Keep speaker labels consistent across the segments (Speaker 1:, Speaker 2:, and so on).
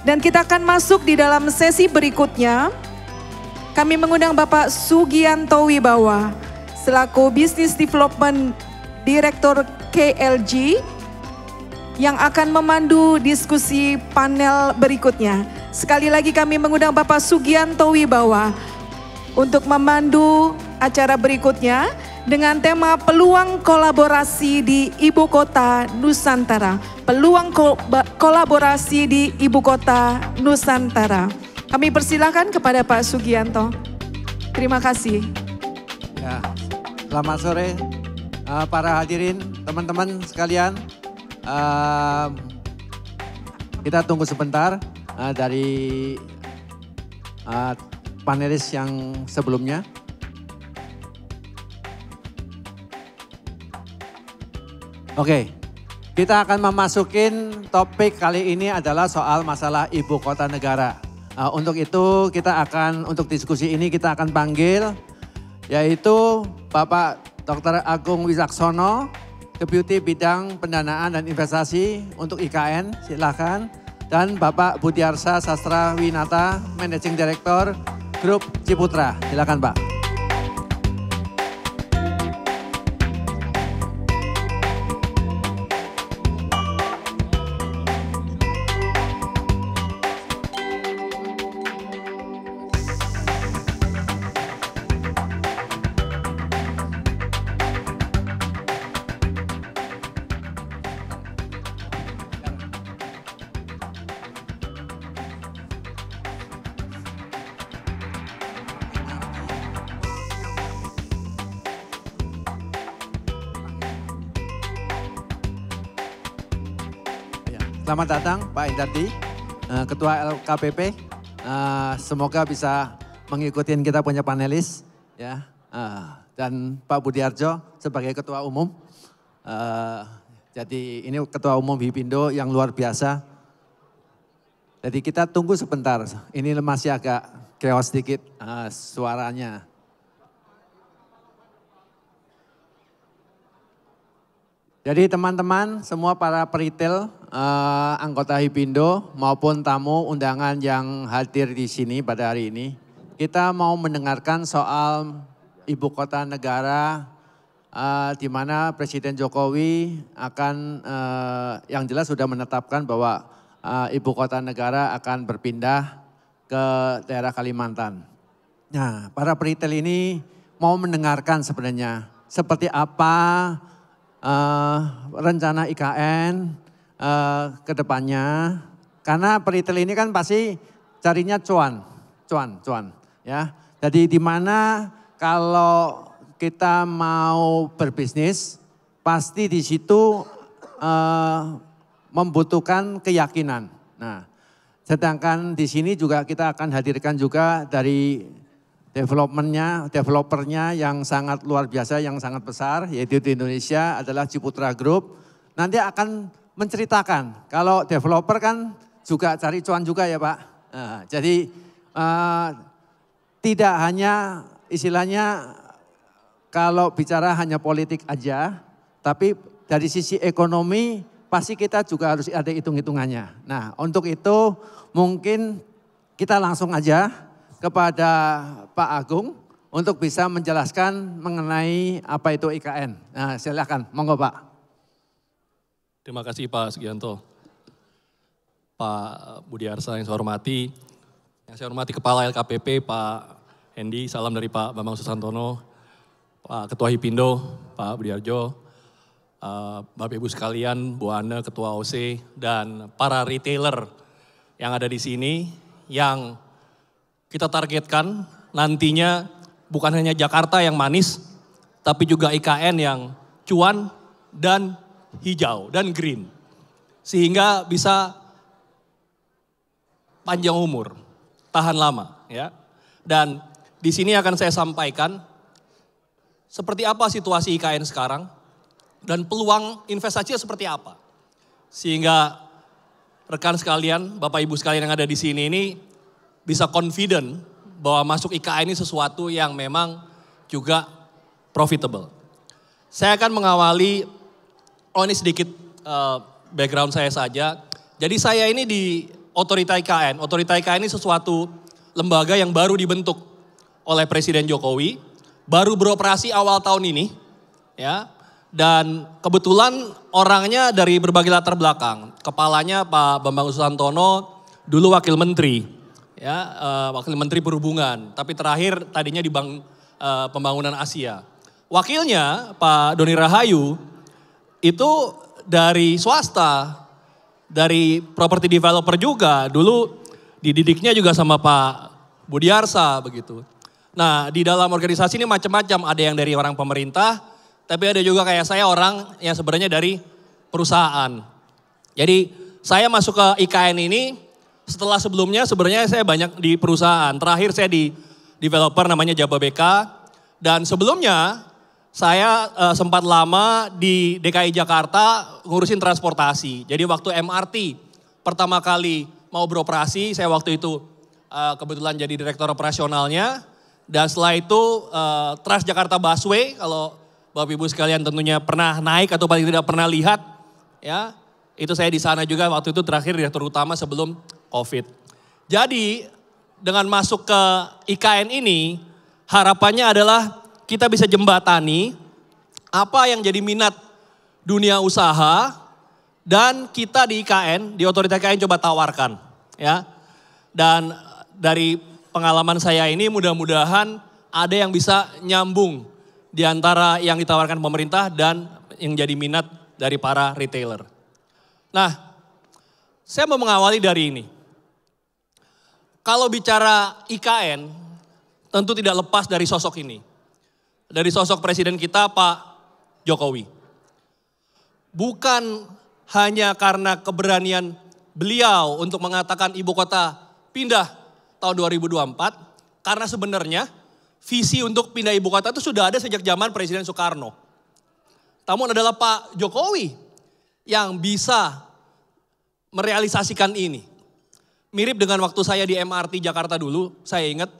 Speaker 1: Dan kita akan masuk di dalam sesi berikutnya. Kami mengundang Bapak Sugianto Wibawa selaku Business Development Director KLG yang akan memandu diskusi panel berikutnya. Sekali lagi kami mengundang Bapak Sugianto Wibawa untuk memandu acara berikutnya dengan tema peluang kolaborasi di Ibu Kota Nusantara. Peluang kolaborasi di Ibu Kota Nusantara. Kami persilakan kepada Pak Sugianto. Terima kasih.
Speaker 2: Ya, selamat sore para hadirin, teman-teman sekalian. Kita tunggu sebentar dari panelis yang sebelumnya. Oke, kita akan memasukin topik kali ini adalah soal masalah ibu kota negara. Untuk itu untuk diskusi ini kita akan panggil yaitu Bapak Dr. Agung Wicaksono, Deputi Bidang Pendanaan dan Investasi untuk IKN, silakan. Dan Bapak Budiarsa Sastra Winata, Managing Director Grup Ciputra, silakan Pak. Selamat datang Pak Indardi, Ketua LKPP. Semoga bisa mengikuti kita punya panelis, ya. Dan Pak Budiarjo sebagai Ketua Umum. Jadi ini Ketua Umum Hipindo yang luar biasa. Jadi kita tunggu sebentar. Ini masih agak chaos sedikit suaranya. Jadi teman-teman, semua para peritel, anggota Hipindo maupun tamu undangan yang hadir di sini pada hari ini, kita mau mendengarkan soal ibu kota negara, di mana Presiden Jokowi akan, yang jelas sudah menetapkan bahwa ibu kota negara akan berpindah ke daerah Kalimantan. Nah, para peritel ini mau mendengarkan sebenarnya seperti apa rencana IKN ke depannya, karena peritel ini kan pasti carinya cuan, ya. Jadi di mana kalau kita mau berbisnis, pasti di situ membutuhkan keyakinan. Nah, sedangkan di sini juga kita akan hadirkan juga dari developernya yang sangat luar biasa, yang sangat besar, yaitu di Indonesia adalah Ciputra Group. Nanti akan menceritakan, kalau developer kan juga cari cuan juga ya Pak. Jadi tidak hanya istilahnya kalau bicara hanya politik aja, tapi dari sisi ekonomi pasti kita juga harus ada hitung-hitungannya. Nah, untuk itu mungkin kita langsung aja kepada Pak Agung untuk bisa menjelaskan mengenai apa itu IKN. Nah, silakan, monggo Pak.
Speaker 3: Terima kasih Pak Sugianto. Pak Budiarsa yang saya hormati, Kepala LKPP Pak Hendi, salam dari Pak Bambang Susantono, Pak Ketua Hipindo, Pak Budiarjo, Bapak Ibu sekalian, Bu Ana, Ketua OC, dan para retailer yang ada di sini yang kita targetkan nantinya bukan hanya Jakarta yang manis, tapi juga IKN yang cuan dan hijau dan green. Sehingga bisa panjang umur, tahan lama ya. Dan di sini akan saya sampaikan seperti apa situasi IKN sekarang dan peluang investasinya seperti apa. Sehingga rekan sekalian, Bapak Ibu sekalian yang ada di sini ini bisa confident bahwa masuk IKN ini sesuatu yang memang juga profitable. Saya akan mengawali, ini sedikit background saya saja. Jadi saya ini Otorita IKN. Otorita IKN ini sesuatu lembaga yang baru dibentuk oleh Presiden Jokowi, baru beroperasi awal tahun ini, ya. Dan kebetulan orangnya dari berbagai latar belakang. Kepalanya Pak Bambang Susantono, dulu wakil menteri, ya, wakil menteri perhubungan. Tapi terakhir tadinya di Bank Pembangunan Asia. Wakilnya Pak Doni Rahayu itu dari swasta, dari property developer juga. Dulu dididiknya juga sama Pak Budiarsa begitu. Nah, di dalam organisasi ini macam-macam, ada yang dari orang pemerintah, tapi ada juga kayak saya orang yang sebenarnya dari perusahaan. Jadi saya masuk ke IKN ini setelah sebelumnya sebenarnya saya banyak di perusahaan. Terakhir saya di developer namanya Jababeka. Dan sebelumnya saya sempat lama di DKI Jakarta ngurusin transportasi. Jadi waktu MRT pertama kali mau beroperasi, saya waktu itu kebetulan jadi direktur operasionalnya. Dan setelah itu Transjakarta Busway, kalau Bapak Ibu sekalian tentunya pernah naik atau paling tidak pernah lihat, ya, itu saya di sana juga waktu itu terakhir direktur utama sebelum COVID. Jadi dengan masuk ke IKN ini harapannya adalah kita bisa jembatani apa yang jadi minat dunia usaha dan kita di IKN, di Otorita IKN coba tawarkan, ya. Dan dari pengalaman saya ini mudah-mudahan ada yang bisa nyambung di antara yang ditawarkan pemerintah dan yang jadi minat dari para retailer. Nah, saya mau mengawali dari ini. Kalau bicara IKN, tentu tidak lepas dari sosok ini. Dari sosok presiden kita Pak Jokowi. Bukan hanya karena keberanian beliau untuk mengatakan ibu kota pindah tahun 2024, karena sebenarnya visi untuk pindah ibu kota itu sudah ada sejak zaman Presiden Soekarno. Namun adalah Pak Jokowi yang bisa merealisasikan ini. Mirip dengan waktu saya di MRT Jakarta dulu, saya ingat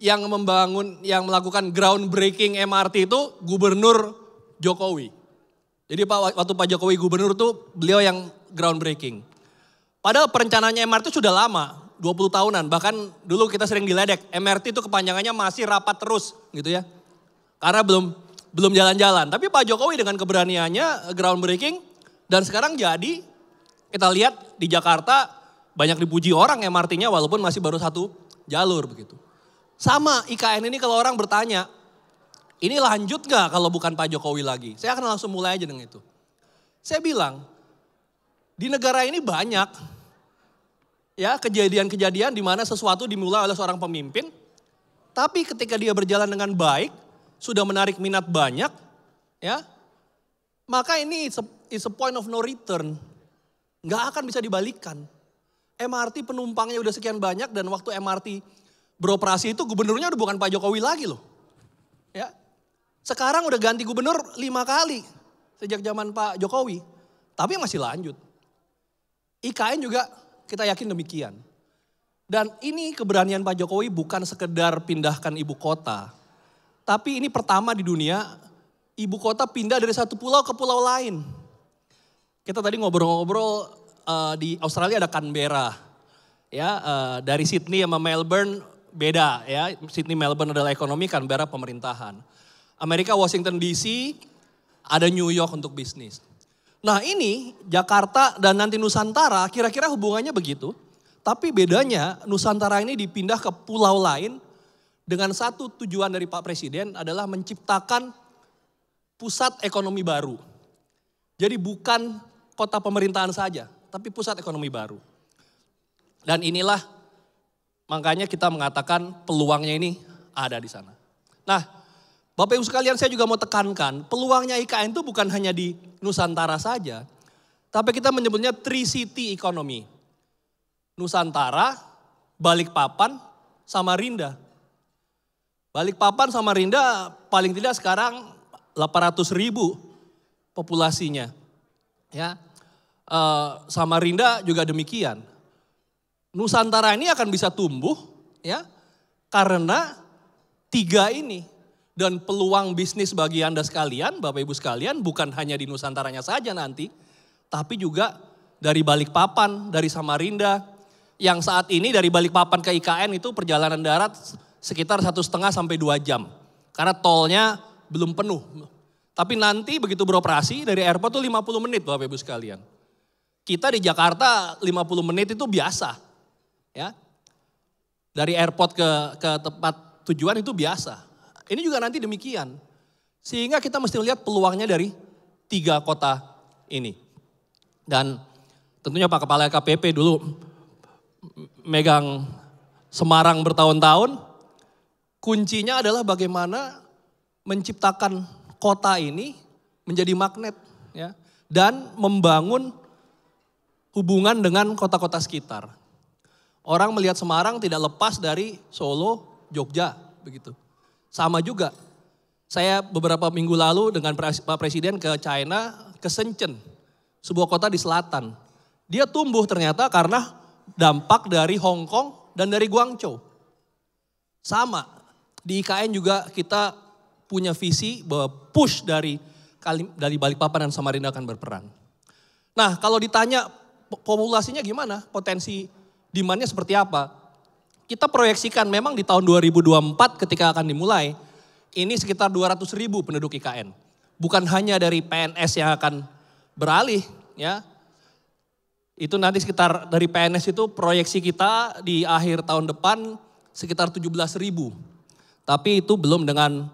Speaker 3: yang melakukan groundbreaking MRT itu Gubernur Jokowi. Jadi waktu Pak Jokowi gubernur tuh beliau yang groundbreaking. Padahal perencanaannya MRT sudah lama. 20 tahunan, bahkan dulu kita sering diledek, MRT itu kepanjangannya masih rapat terus gitu ya. Karena belum jalan-jalan. Tapi Pak Jokowi dengan keberaniannya groundbreaking dan sekarang jadi kita lihat di Jakarta banyak dipuji orang MRT-nya walaupun masih baru satu jalur begitu. Sama IKN ini kalau orang bertanya, ini lanjut gak kalau bukan Pak Jokowi lagi? Saya akan langsung mulai aja dengan itu. Saya bilang, di negara ini banyak ya kejadian-kejadian di mana sesuatu dimulai oleh seorang pemimpin, tapi ketika dia berjalan dengan baik, sudah menarik minat banyak, ya, maka ini is a point of no return, nggak akan bisa dibalikkan. MRT penumpangnya udah sekian banyak dan waktu MRT beroperasi itu gubernurnya udah bukan Pak Jokowi lagi loh, ya. Sekarang udah ganti gubernur 5 kali sejak zaman Pak Jokowi, tapi masih lanjut. IKN juga kita yakin demikian. Dan ini keberanian Pak Jokowi bukan sekedar pindahkan ibu kota. Tapi ini pertama di dunia, ibu kota pindah dari satu pulau ke pulau lain. Kita tadi ngobrol-ngobrol di Australia ada Canberra. Ya, dari Sydney sama Melbourne beda ya. Sydney Melbourne adalah ekonomi, Canberra pemerintahan. Amerika Washington DC, ada New York untuk bisnis. Nah ini Jakarta dan nanti Nusantara kira-kira hubungannya begitu. Tapi bedanya Nusantara ini dipindah ke pulau lain dengan satu tujuan dari Pak Presiden adalah menciptakan pusat ekonomi baru. Jadi bukan kota pemerintahan saja, tapi pusat ekonomi baru. Dan inilah makanya kita mengatakan peluangnya ini ada di sana. Nah, Bapak Ibu sekalian, saya juga mau tekankan, peluangnya IKN itu bukan hanya di Nusantara saja, tapi kita menyebutnya Three City Economy. Nusantara, Balikpapan, Samarinda. Balikpapan, Samarinda paling tidak sekarang 800.000 populasinya. Ya, Samarinda juga demikian. Nusantara ini akan bisa tumbuh, ya, karena 3 ini. Dan peluang bisnis bagi Anda sekalian, Bapak Ibu sekalian, bukan hanya di Nusantaranya saja nanti, tapi juga dari Balikpapan, dari Samarinda, Yang saat ini dari Balikpapan ke IKN itu perjalanan darat sekitar 1,5 sampai 2 jam. Karena tolnya belum penuh. Tapi nanti begitu beroperasi dari airport tuh 50 menit Bapak Ibu sekalian. Kita di Jakarta 50 menit itu biasa. Ya. Dari airport ke tempat tujuan itu biasa. Ini juga nanti demikian. Sehingga kita mesti melihat peluangnya dari 3 kota ini. Dan tentunya Pak Kepala KPP dulu megang Semarang bertahun-tahun, kuncinya adalah bagaimana menciptakan kota ini menjadi magnet ya, dan membangun hubungan dengan kota-kota sekitar. Orang melihat Semarang tidak lepas dari Solo, Jogja, begitu. Sama juga, saya beberapa minggu lalu dengan Pak Presiden ke China, ke Shenzhen, sebuah kota di selatan. Dia tumbuh ternyata karena dampak dari Hong Kong dan dari Guangzhou. Sama, di IKN juga kita punya visi bahwa push dari Balikpapan dan Samarinda akan berperan. Nah kalau ditanya populasinya gimana, potensi demand-nya seperti apa? Kita proyeksikan memang di tahun 2024 ketika akan dimulai, ini sekitar 200.000 penduduk IKN. Bukan hanya dari PNS yang akan beralih ya. Itu nanti sekitar dari PNS itu proyeksi kita di akhir tahun depan sekitar 17.000. Tapi itu belum dengan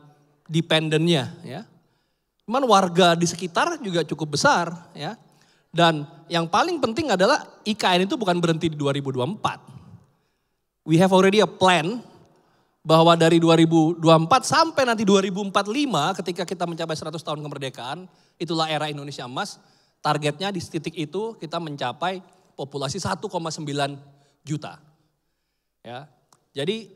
Speaker 3: dependennya ya. Cuman warga di sekitar juga cukup besar ya. Dan yang paling penting adalah IKN itu bukan berhenti di 2024. We have already a plan bahwa dari 2024 sampai nanti 2045 ketika kita mencapai 100 tahun kemerdekaan, itulah era Indonesia Emas. Targetnya di titik itu kita mencapai populasi 1,9 juta. Ya. Jadi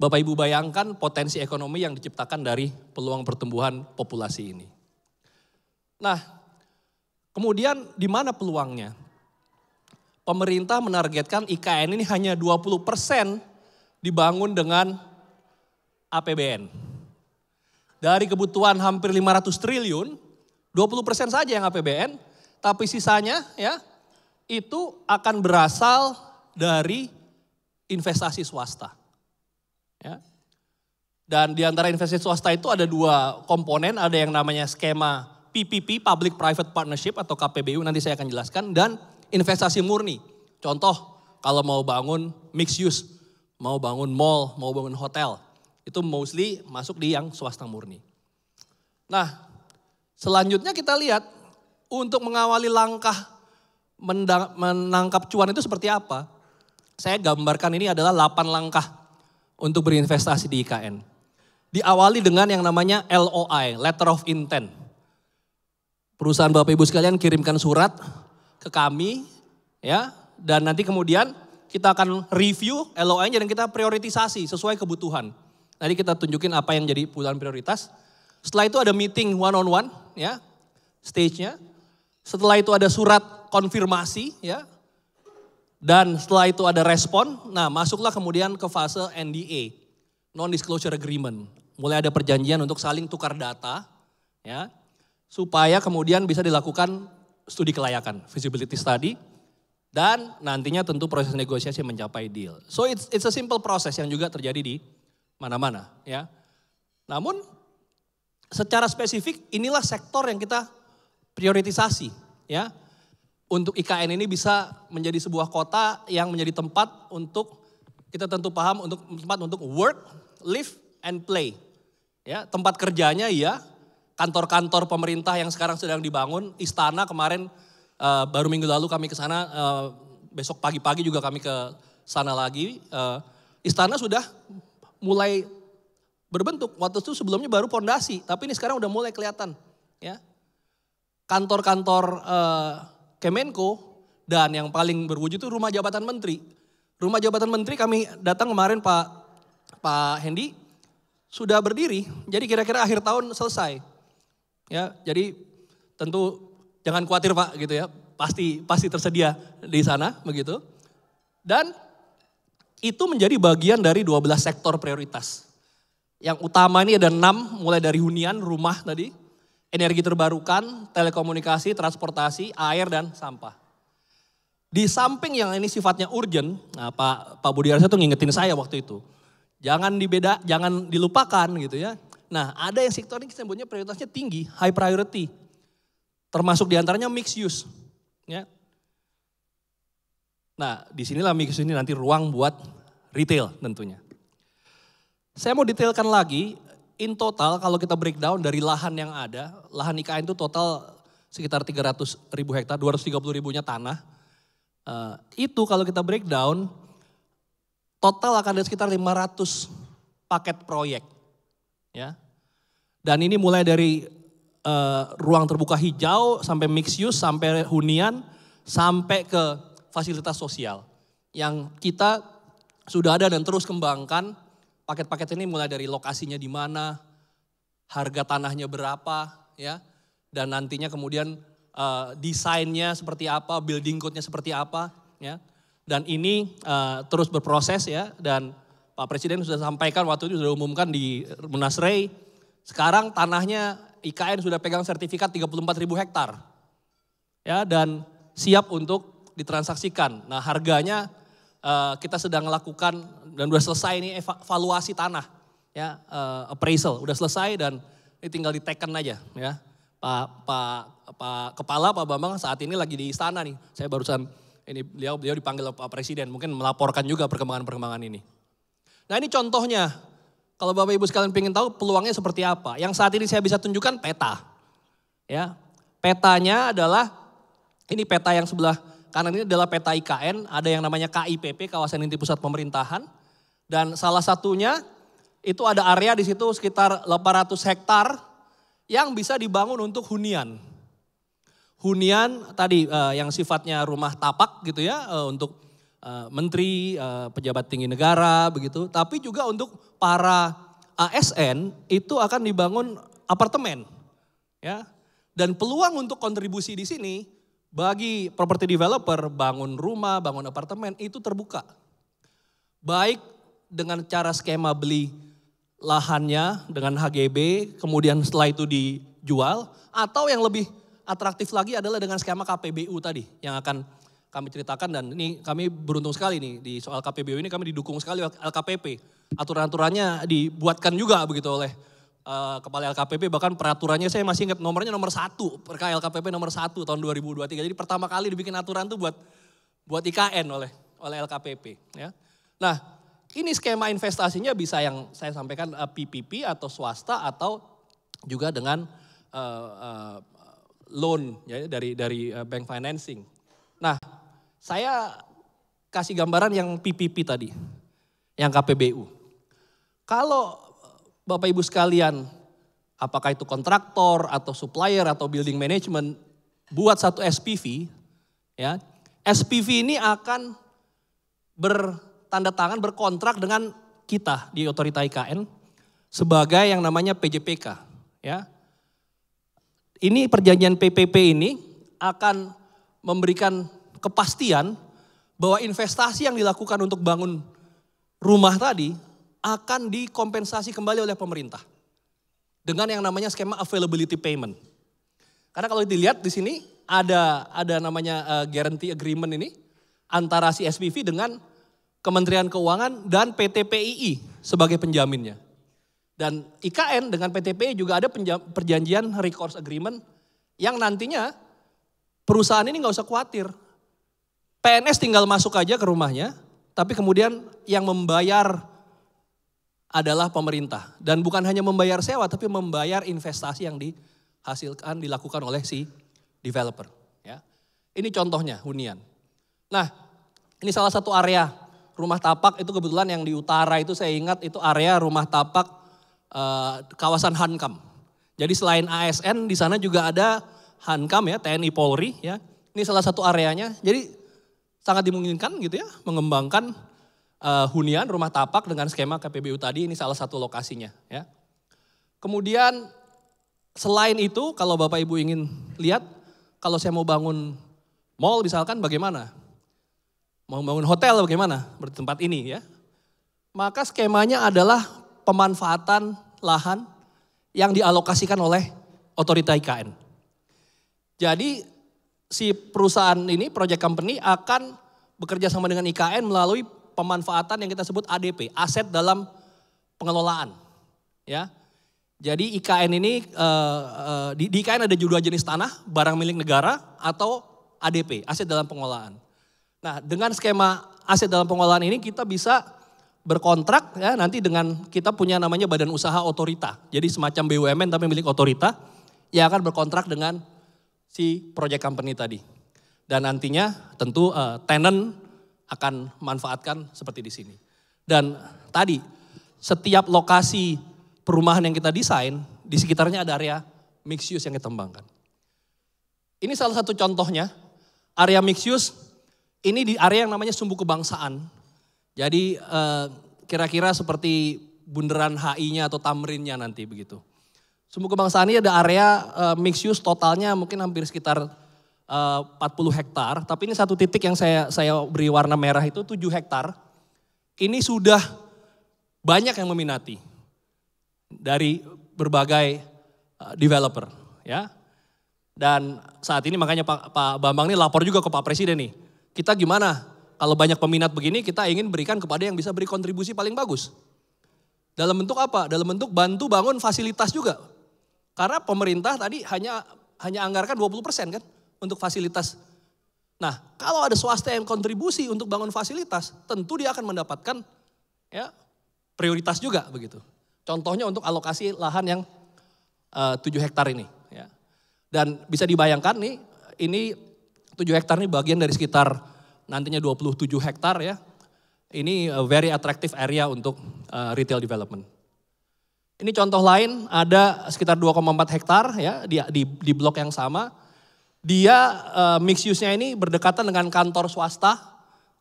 Speaker 3: Bapak Ibu bayangkan potensi ekonomi yang diciptakan dari peluang pertumbuhan populasi ini. Nah, kemudian di mana peluangnya? Pemerintah menargetkan IKN ini hanya 20% dibangun dengan APBN. Dari kebutuhan hampir 500 triliun, 20% saja yang APBN, tapi sisanya ya itu akan berasal dari investasi swasta. Ya. Dan di antara investasi swasta itu ada 2 komponen, ada yang namanya skema PPP, Public Private Partnership atau KPBU, nanti saya akan jelaskan, dan investasi murni. Contoh kalau mau bangun mixed use, mau bangun mall, mau bangun hotel, itu mostly masuk di yang swasta murni. Nah, selanjutnya kita lihat untuk mengawali langkah menangkap cuan itu seperti apa. Saya gambarkan ini adalah 8 langkah untuk berinvestasi di IKN. Diawali dengan yang namanya LOI, Letter of Intent. Perusahaan Bapak Ibu sekalian kirimkan surat ke kami ya, dan nanti kemudian kita akan review LOI-nya dan kita prioritisasi sesuai kebutuhan. Nanti kita tunjukin apa yang jadi pilihan prioritas. Setelah itu ada meeting one on one ya, stage-nya. Setelah itu ada surat konfirmasi ya. Dan setelah itu ada respon. Nah, masuklah kemudian ke fase NDA, non disclosure agreement. Mulai ada perjanjian untuk saling tukar data ya, supaya kemudian bisa dilakukan studi kelayakan, feasibility study, dan nantinya tentu proses negosiasi mencapai deal. So it's a simple process yang juga terjadi di mana-mana ya. Namun secara spesifik inilah sektor yang kita prioritisasi ya. Untuk IKN ini bisa menjadi sebuah kota yang menjadi tempat untuk, kita tentu paham, untuk tempat untuk work, live, and play. Ya, tempat kerjanya ya, kantor-kantor pemerintah yang sekarang sedang dibangun, istana kemarin baru minggu lalu kami ke sana, besok pagi-pagi juga kami ke sana lagi. Istana sudah mulai berbentuk, waktu itu sebelumnya baru pondasi, tapi ini sekarang udah mulai kelihatan. Ya. Kantor-kantor Kemenko dan yang paling berwujud itu rumah jabatan menteri. Rumah jabatan menteri kami datang kemarin Pak Hendy sudah berdiri, jadi kira-kira akhir tahun selesai. Ya, jadi tentu jangan khawatir Pak gitu ya, pasti tersedia di sana begitu. Dan itu menjadi bagian dari 12 sektor prioritas. Yang utama ini ada 6, mulai dari hunian, rumah tadi, energi terbarukan, telekomunikasi, transportasi, air dan sampah. Di samping yang ini sifatnya urgent, nah Pak Budiarjo tuh ngingetin saya waktu itu. Jangan dilupakan gitu ya. Nah ada yang sektor ini sebutnya prioritasnya tinggi, high priority. Termasuk diantaranya mixed use. Ya. Nah disinilah mixed use ini nanti ruang buat retail tentunya. Saya mau detailkan lagi, in total kalau kita breakdown dari lahan yang ada, lahan IKN itu total sekitar 300.000 hektar, 230.000-nya tanah. Itu kalau kita breakdown, total akan ada sekitar 500 paket proyek. Ya. Dan ini mulai dari ruang terbuka hijau, sampai mixed use, sampai hunian, sampai ke fasilitas sosial. Yang kita sudah ada dan terus kembangkan, paket-paket ini mulai dari lokasinya di mana, harga tanahnya berapa, ya, dan nantinya kemudian desainnya seperti apa, building code-nya seperti apa, ya. Dan ini terus berproses ya, dan Pak Presiden sudah sampaikan waktu itu sudah umumkan di Munasrey, sekarang tanahnya IKN sudah pegang sertifikat 34.000 hektar, ya, dan siap untuk ditransaksikan. Nah harganya kita sedang melakukan dan sudah selesai ini evaluasi tanah, ya, appraisal udah selesai dan ini tinggal diteken aja, ya. Pak Kepala, Pak Bambang saat ini lagi di istana nih. Saya barusan ini beliau dipanggil oleh Pak Presiden, mungkin melaporkan juga perkembangan-perkembangan ini. Nah ini contohnya, kalau Bapak Ibu sekalian ingin tahu peluangnya seperti apa. Yang saat ini saya bisa tunjukkan peta. Ya, petanya adalah, ini peta yang sebelah kanan ini adalah peta IKN, ada yang namanya KIPP, Kawasan Inti Pusat Pemerintahan. Dan salah satunya itu ada area di situ sekitar 800 hektar yang bisa dibangun untuk hunian. Hunian tadi yang sifatnya rumah tapak gitu ya, untuk menteri, pejabat tinggi negara begitu. Tapi juga untuk para ASN itu akan dibangun apartemen. Ya. Dan peluang untuk kontribusi di sini bagi property developer bangun rumah, bangun apartemen itu terbuka. Baik dengan cara skema beli lahannya dengan HGB, kemudian setelah itu dijual, atau yang lebih atraktif lagi adalah dengan skema KPBU tadi yang akan kami ceritakan. Dan ini kami beruntung sekali nih di soal KPBU ini kami didukung sekali oleh LKPP. Aturan-aturannya dibuatkan juga begitu oleh Kepala LKPP, bahkan peraturannya saya masih ingat nomornya nomor 1, perka LKPP nomor 1 tahun 2023. Jadi pertama kali dibikin aturan tuh buat IKN oleh LKPP. Ya. Nah ini skema investasinya bisa yang saya sampaikan PPP atau swasta atau juga dengan loan ya, dari bank financing. Nah saya kasih gambaran yang PPP tadi, yang KPBU. Kalau Bapak Ibu sekalian, apakah itu kontraktor atau supplier atau building management buat satu SPV, ya, SPV ini akan bertanda tangan, berkontrak dengan kita di Otorita IKN sebagai yang namanya PJPK, ya. Ini perjanjian PPP ini akan memberikan kepastian bahwa investasi yang dilakukan untuk bangun rumah tadi akan dikompensasi kembali oleh pemerintah dengan yang namanya skema availability payment. Karena kalau dilihat di sini ada namanya guarantee agreement ini antara si SPV dengan Kementerian Keuangan dan PT PII sebagai penjaminnya. Dan IKN dengan PT PII juga ada perjanjian recourse agreement yang nantinya perusahaan ini nggak usah khawatir. PNS tinggal masuk aja ke rumahnya, tapi kemudian yang membayar adalah pemerintah. Dan bukan hanya membayar sewa, tapi membayar investasi yang dilakukan oleh si developer. Ya. Ini contohnya hunian. Nah ini salah satu area rumah tapak, itu kebetulan yang di utara itu saya ingat itu area rumah tapak kawasan Hankam. Jadi selain ASN di sana juga ada Hankam ya, TNI Polri ya. Ini salah satu areanya, jadi sangat dimungkinkan gitu ya mengembangkan hunian rumah tapak dengan skema KPBU tadi, ini salah satu lokasinya ya. Kemudian selain itu kalau Bapak Ibu ingin lihat, kalau saya mau bangun mall misalkan bagaimana? Mau bangun hotel bagaimana bertempat ini ya? Maka skemanya adalah pemanfaatan lahan yang dialokasikan oleh Otorita IKN. Jadi si perusahaan ini, project company akan bekerja sama dengan IKN melalui pemanfaatan yang kita sebut ADP, aset dalam pengelolaan. Ya, jadi IKN ini, di IKN ada dua jenis tanah, barang milik negara atau ADP, aset dalam pengelolaan. Nah, dengan skema aset dalam pengelolaan ini kita bisa berkontrak ya nanti dengan kita punya namanya badan usaha otorita. Jadi semacam BUMN tapi milik otorita yang akan berkontrak dengan si project company tadi. Dan nantinya tentu tenant akan manfaatkan seperti di sini. Dan tadi setiap lokasi perumahan yang kita desain di sekitarnya ada area mixed use yang kita kembangkan. Ini salah satu contohnya, area mixed use ini di area yang namanya Sumbu Kebangsaan. Jadi kira-kira seperti bundaran HI-nya atau Tamrinnya nanti begitu. Sumbu Kebangsaan ini ada area mixed use totalnya mungkin hampir sekitar 40 hektar. Tapi ini satu titik yang saya beri warna merah itu 7 hektar. Ini sudah banyak yang meminati dari berbagai developer. Ya. Dan saat ini makanya Pak Bambang ini lapor juga ke Pak Presiden nih. Kita gimana kalau banyak peminat begini kita ingin berikan kepada yang bisa beri kontribusi paling bagus. Dalam bentuk apa? Dalam bentuk bantu bangun fasilitas juga. Karena pemerintah tadi hanya anggarkan 20% kan untuk fasilitas. Nah, kalau ada swasta yang kontribusi untuk bangun fasilitas, tentu dia akan mendapatkan ya prioritas juga begitu. Contohnya untuk alokasi lahan yang 7 hektar ini. Ya. Dan bisa dibayangkan nih, ini 7 hektar ini bagian dari sekitar nantinya 27 hektar ya. Ini very attractive area untuk retail development. Ini contoh lain ada sekitar 2,4 hektar ya di blok yang sama. Dia mixed use-nya ini berdekatan dengan kantor swasta.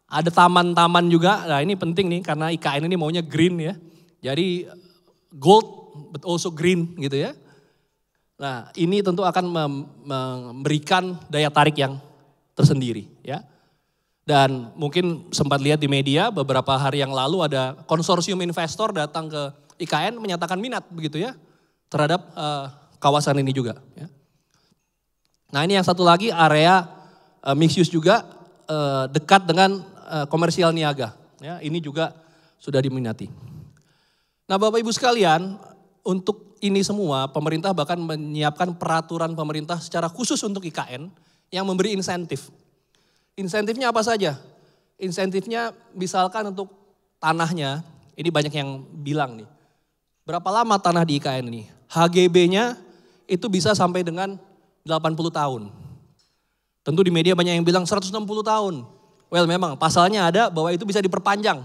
Speaker 3: Ada taman-taman juga. Nah ini penting nih karena IKN ini maunya green ya. Jadi gold but also green gitu ya. Nah ini tentu akan memberikan daya tarik yang tersendiri ya. Dan mungkin sempat lihat di media beberapa hari yang lalu ada konsorsium investor datang ke IKN menyatakan minat begitu ya terhadap kawasan ini juga. Ya. Nah ini yang satu lagi area mixed use juga dekat dengan komersial niaga. Ya, ini juga sudah diminati. Nah Bapak Ibu sekalian untuk ini semua pemerintah bahkan menyiapkan peraturan pemerintah secara khusus untuk IKN yang memberi insentif. Insentifnya apa saja? Insentifnya misalkan untuk tanahnya, ini banyak yang bilang nih. Berapa lama tanah di IKN ini? HGB-nya itu bisa sampai dengan 80 tahun. Tentu di media banyak yang bilang 160 tahun. Well memang pasalnya ada bahwa itu bisa diperpanjang.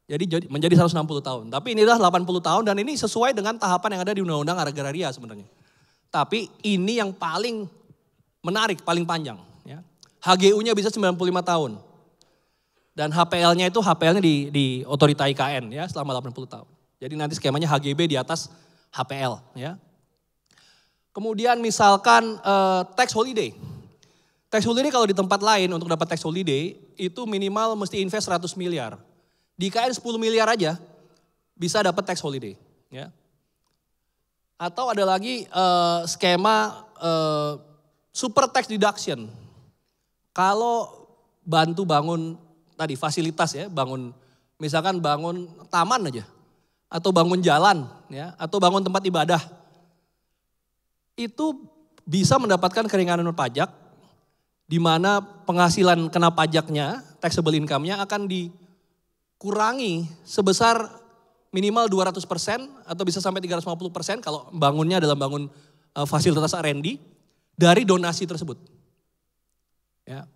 Speaker 3: Jadi menjadi 160 tahun. Tapi ini adalah 80 tahun dan ini sesuai dengan tahapan yang ada di Undang-Undang Agraria sebenarnya. Tapi ini yang paling menarik, paling panjang. Ya. HGU-nya bisa 95 tahun. Dan HPL-nya itu HPL-nya di otorita IKN ya selama 80 tahun. Jadi nanti skemanya HGB di atas HPL ya. Kemudian misalkan tax holiday. Tax holiday kalau di tempat lain untuk dapat tax holiday itu minimal mesti invest 100 miliar. Di IKN 10 miliar aja bisa dapat tax holiday ya. Atau ada lagi skema super tax deduction. Kalau bantu bangun tadi fasilitas ya, misalkan bangun taman aja. Atau bangun jalan ya, atau bangun tempat ibadah. Itu bisa mendapatkan keringanan pajak di mana penghasilan kena pajaknya, taxable income-nya akan dikurangi sebesar minimal 200% atau bisa sampai 350% kalau bangunnya adalah bangun fasilitas R&D dari donasi tersebut. Ya.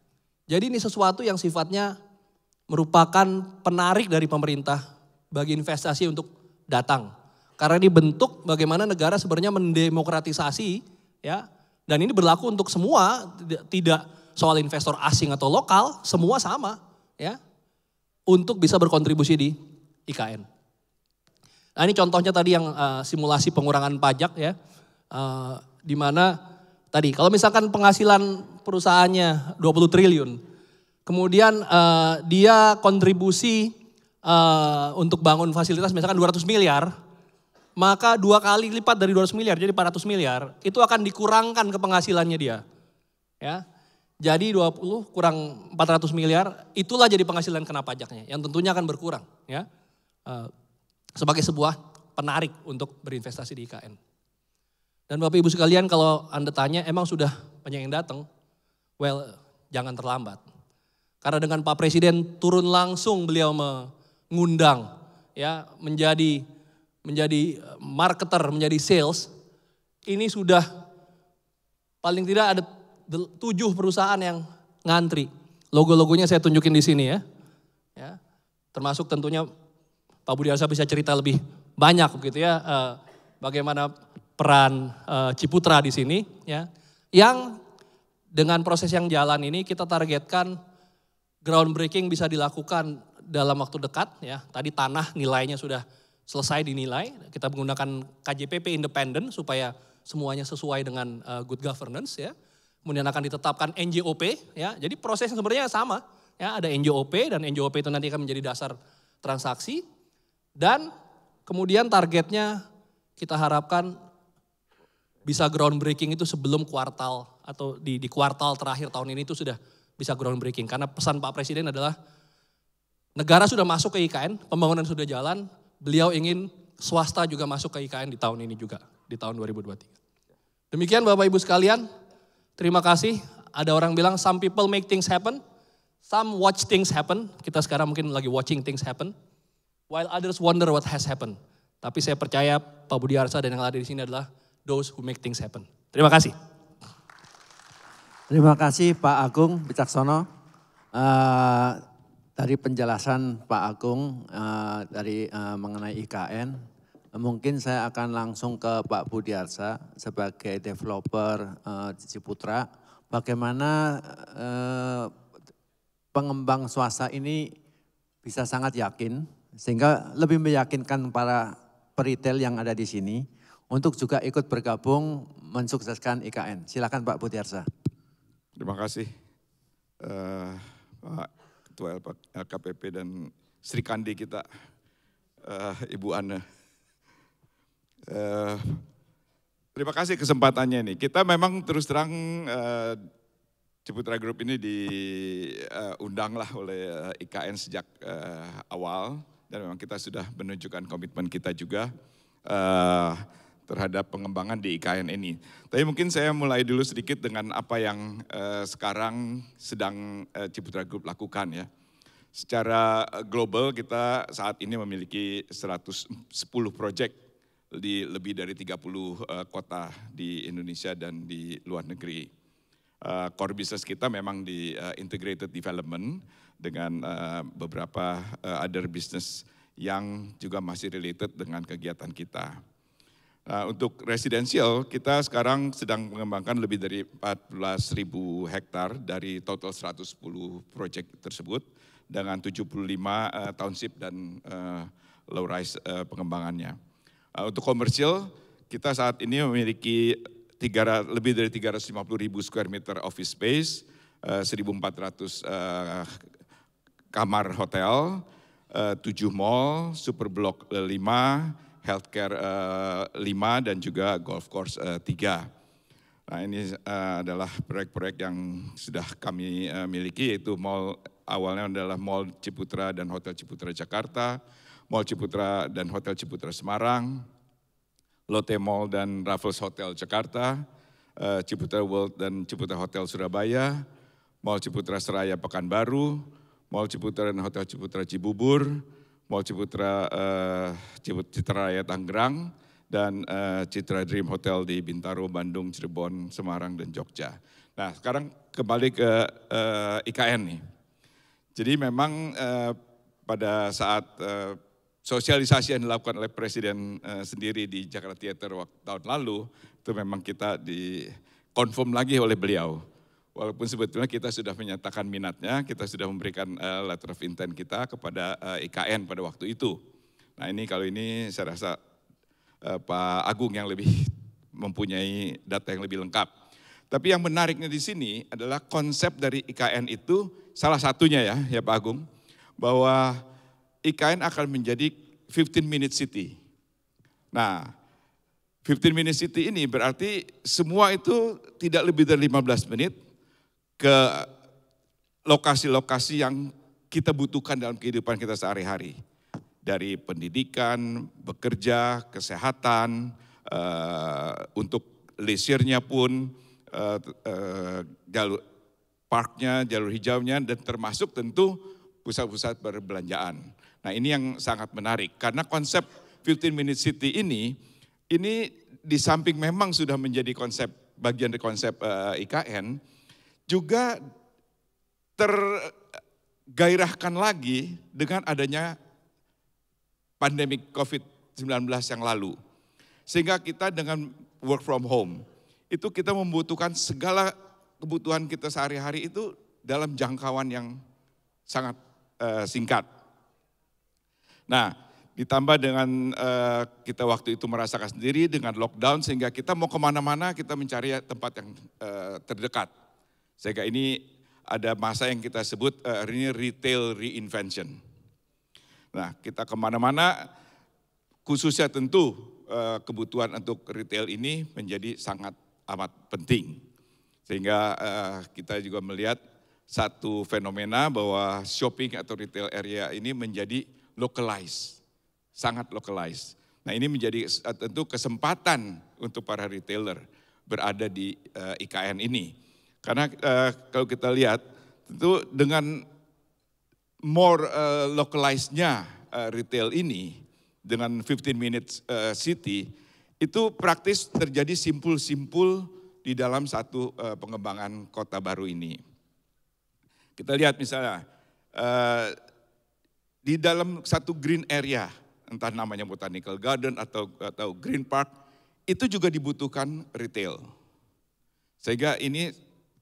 Speaker 3: Jadi ini sesuatu yang sifatnya merupakan penarik dari pemerintah bagi investasi untuk datang. Karena ini bentuk bagaimana negara sebenarnya mendemokratisasi ya. Dan ini berlaku untuk semua, tidak soal investor asing atau lokal, semua sama ya. Untuk bisa berkontribusi di IKN. Nah ini contohnya tadi yang simulasi pengurangan pajak ya. Di mana tadi kalau misalkan penghasilan perusahaannya 20 triliun. Kemudian dia kontribusi untuk bangun fasilitas misalkan 200 miliar, maka 2 kali lipat dari 200 miliar jadi 400 miliar, itu akan dikurangkan ke penghasilannya dia. Ya. Jadi 20 kurang 400 miliar, itulah jadi penghasilan kena pajaknya. Yang tentunya akan berkurang ya. Sebagai sebuah penarik untuk berinvestasi di IKN. Dan Bapak Ibu sekalian kalau Anda tanya emang sudah banyak yang datang, well jangan terlambat. Karena dengan Pak Presiden turun langsung beliau mengundang ya menjadi marketer, menjadi sales, ini sudah paling tidak ada 7 perusahaan yang ngantri. Logo-logonya saya tunjukin di sini ya. Termasuk tentunya Pak Budiarsa bisa cerita lebih banyak begitu ya. Bagaimana peran Ciputra di sini ya. Yang dengan proses yang jalan ini kita targetkan groundbreaking bisa dilakukan dalam waktu dekat ya. Tadi tanah nilainya sudah selesai dinilai. Kita menggunakan KJPP independen supaya semuanya sesuai dengan good governance ya. Kemudian akan ditetapkan NJOP ya. Jadi prosesnya sebenarnya sama ya. Ada NJOP dan NJOP itu nanti akan menjadi dasar transaksi. Dan kemudian targetnya kita harapkan bisa groundbreaking itu sebelum kuartal atau di kuartal terakhir tahun ini itu sudah bisa groundbreaking. Karena pesan Pak Presiden adalah negara sudah masuk ke IKN, pembangunan sudah jalan, beliau ingin swasta juga masuk ke IKN di tahun ini juga, di tahun 2023. Demikian Bapak Ibu sekalian, terima kasih. Ada orang bilang some people make things happen, some watch things happen. Kita sekarang mungkin lagi watching things happen. While others wonder what has happened. Tapi saya percaya Pak Budiarsa dan yang ada di sini adalah those who make things happen. Terima kasih.
Speaker 2: Terima kasih Pak Agung Wicaksono. Dari penjelasan Pak Agung mengenai IKN, mungkin saya akan langsung ke Pak Budiarsa sebagai developer Ciputra. Bagaimana pengembang swasta ini bisa sangat yakin, sehingga lebih meyakinkan para peritel yang ada di sini untuk juga ikut bergabung mensukseskan IKN. Silakan Pak Budiarsa.
Speaker 4: Terima kasih Pak Ketua LKPP dan Sri Kandi kita, Ibu Ana. Terima kasih kesempatannya ini. Kita memang terus terang Ciputra Group ini diundanglah oleh IKN sejak awal. Dan memang kita sudah menunjukkan komitmen kita juga terhadap pengembangan di IKN ini. Tapi mungkin saya mulai dulu sedikit dengan apa yang sekarang sedang Ciputra Group lakukan ya. Secara global kita saat ini memiliki 110 proyek di lebih dari 30 kota di Indonesia dan di luar negeri. Core business kita memang di integrated development dengan beberapa other business yang juga masih related dengan kegiatan kita. Untuk residensial kita sekarang sedang mengembangkan lebih dari 14.000 hektar dari total 110 proyek tersebut dengan 75 township dan low rise pengembangannya. Untuk komersial kita saat ini memiliki lebih dari 350.000 square meter office space, 1.400 kamar hotel, 7 mall, super block 5, healthcare 5 dan juga golf course 3. Nah ini adalah proyek-proyek yang sudah kami miliki, yaitu mall awalnya adalah Mall Ciputra dan Hotel Ciputra Jakarta, Mall Ciputra dan Hotel Ciputra Semarang, Lotte Mall dan Raffles Hotel Jakarta, Ciputra World dan Ciputra Hotel Surabaya, Mall Ciputra Seraya Pekanbaru, Mall Ciputra dan Hotel Ciputra Cibubur, Mall Ciputra Citra Raya Tangerang, dan Citra Dream Hotel di Bintaro, Bandung, Cirebon, Semarang, dan Jogja. Nah sekarang kembali ke IKN nih. Jadi memang pada saat sosialisasi yang dilakukan oleh Presiden sendiri di Jakarta Theater tahun lalu, itu memang kita dikonfirm lagi oleh beliau. Walaupun sebetulnya kita sudah menyatakan minatnya, kita sudah memberikan letter of intent kita kepada IKN pada waktu itu. Nah ini kalau ini saya rasa Pak Agung yang lebih mempunyai data yang lebih lengkap. Tapi yang menariknya di sini adalah konsep dari IKN itu salah satunya ya Pak Agung, bahwa IKN akan menjadi 15-minute city. Nah, 15-minute city ini berarti semua itu tidak lebih dari 15 menit, ke lokasi-lokasi yang kita butuhkan dalam kehidupan kita sehari-hari. Dari pendidikan, bekerja, kesehatan, untuk leisure-nya pun, jalur parknya, jalur hijaunya, dan termasuk tentu pusat-pusat perbelanjaan. Nah ini yang sangat menarik, karena konsep 15 Minute City ini di samping memang sudah menjadi bagian dari konsep IKN, juga tergairahkan lagi dengan adanya pandemi COVID-19 yang lalu. Sehingga kita dengan work from home, itu kita membutuhkan segala kebutuhan kita sehari-hari itu dalam jangkauan yang sangat singkat. Nah, ditambah dengan kita waktu itu merasakan sendiri dengan lockdown, sehingga kita mau kemana-mana kita mencari tempat yang terdekat. Sehingga ini ada masa yang kita sebut ini retail reinvention. Nah, kita kemana-mana, khususnya tentu kebutuhan untuk retail ini menjadi sangat amat penting. Sehingga kita juga melihat satu fenomena bahwa shopping atau retail area ini menjadi localized, sangat localized. Nah ini menjadi tentu kesempatan untuk para retailer berada di IKN ini. Karena kalau kita lihat, tentu dengan more localized-nya retail ini, dengan 15 Minute City, itu praktis terjadi simpul-simpul di dalam satu pengembangan kota baru ini. Kita lihat misalnya, di dalam satu green area, entah namanya Botanical Garden atau Green Park, itu juga dibutuhkan retail. Sehingga ini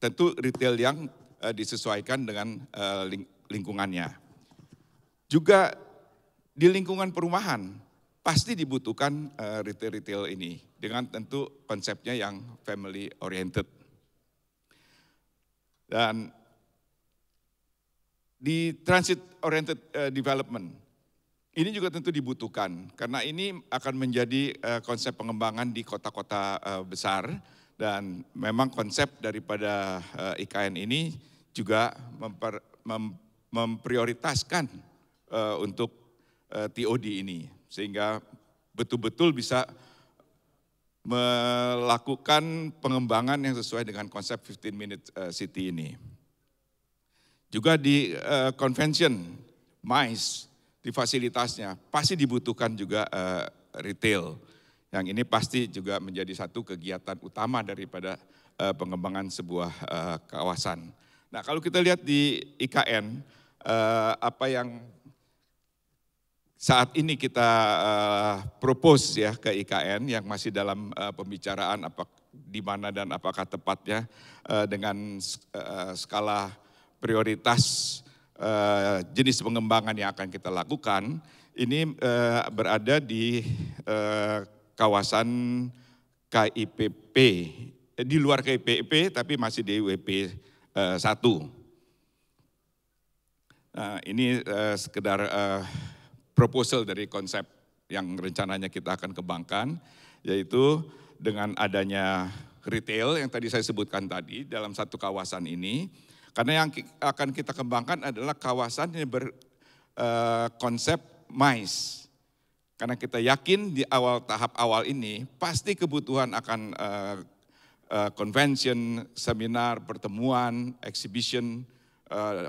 Speaker 4: tentu retail yang disesuaikan dengan lingkungannya. Juga di lingkungan perumahan pasti dibutuhkan retail-retail ini dengan tentu konsepnya yang family oriented. Dan di transit oriented development ini juga tentu dibutuhkan karena ini akan menjadi konsep pengembangan di kota-kota besar. Dan memang konsep daripada IKN ini juga memprioritaskan untuk TOD ini. Sehingga betul-betul bisa melakukan pengembangan yang sesuai dengan konsep 15 Minute City ini. Juga di convention, MICE, di fasilitasnya pasti dibutuhkan juga retail. Yang ini pasti juga menjadi satu kegiatan utama daripada pengembangan sebuah kawasan. Nah kalau kita lihat di IKN, apa yang saat ini kita propose ya ke IKN yang masih dalam pembicaraan di mana dan apakah tepatnya dengan skala prioritas jenis pengembangan yang akan kita lakukan, ini berada di kawasan KIPP, di luar KIPP tapi masih di WP 1. Nah, ini sekedar proposal dari konsep yang rencananya kita akan kembangkan, yaitu dengan adanya retail yang tadi saya sebutkan tadi dalam satu kawasan ini, karena yang akan kita kembangkan adalah kawasan yang berkonsep MICE. Karena kita yakin di tahap awal ini pasti kebutuhan akan convention, seminar, pertemuan, exhibition,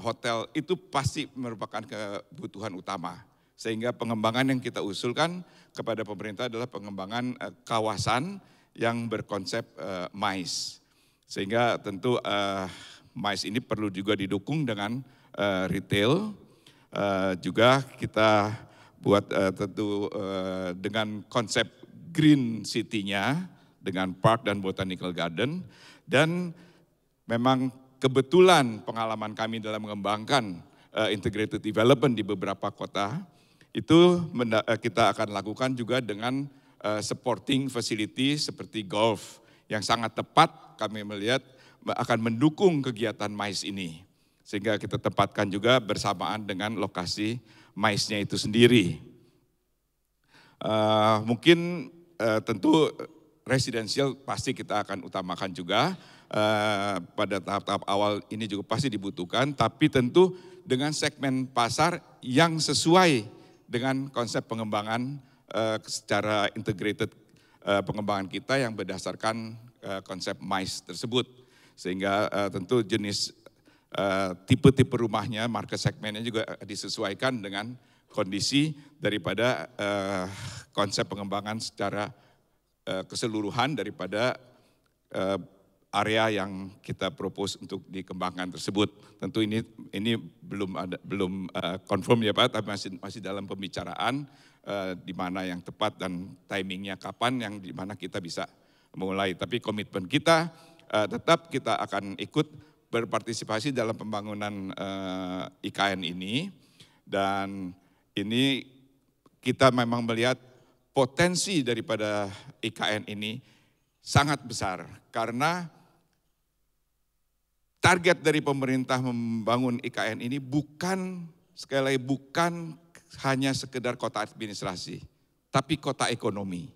Speaker 4: hotel itu pasti merupakan kebutuhan utama. Sehingga pengembangan yang kita usulkan kepada pemerintah adalah pengembangan kawasan yang berkonsep MICE. Sehingga tentu MICE ini perlu juga didukung dengan retail, juga kita buat tentu dengan konsep green city-nya, dengan park dan botanical garden. Dan memang kebetulan pengalaman kami dalam mengembangkan integrated development di beberapa kota, itu kita akan lakukan juga dengan supporting facility seperti golf, yang sangat tepat kami melihat akan mendukung kegiatan MICE ini. Sehingga kita tempatkan juga bersamaan dengan lokasi MICE-nya itu sendiri. Mungkin tentu residensial pasti kita akan utamakan juga, pada tahap-tahap awal ini juga pasti dibutuhkan, tapi tentu dengan segmen pasar yang sesuai dengan konsep pengembangan secara integrated pengembangan kita yang berdasarkan konsep MICE tersebut. Sehingga tentu jenis tipe-tipe rumahnya, market segmennya juga disesuaikan dengan kondisi daripada konsep pengembangan secara keseluruhan daripada area yang kita propose untuk dikembangkan tersebut. Tentu ini belum confirm ya Pak, tapi masih dalam pembicaraan di mana yang tepat dan timingnya kapan yang di mana kita bisa mulai. Tapi komitmen kita tetap kita akan ikut berpartisipasi dalam pembangunan IKN ini, dan ini kita memang melihat potensi daripada IKN ini sangat besar karena target dari pemerintah membangun IKN ini bukan, sekali lagi bukan hanya sekedar kota administrasi, tapi kota ekonomi.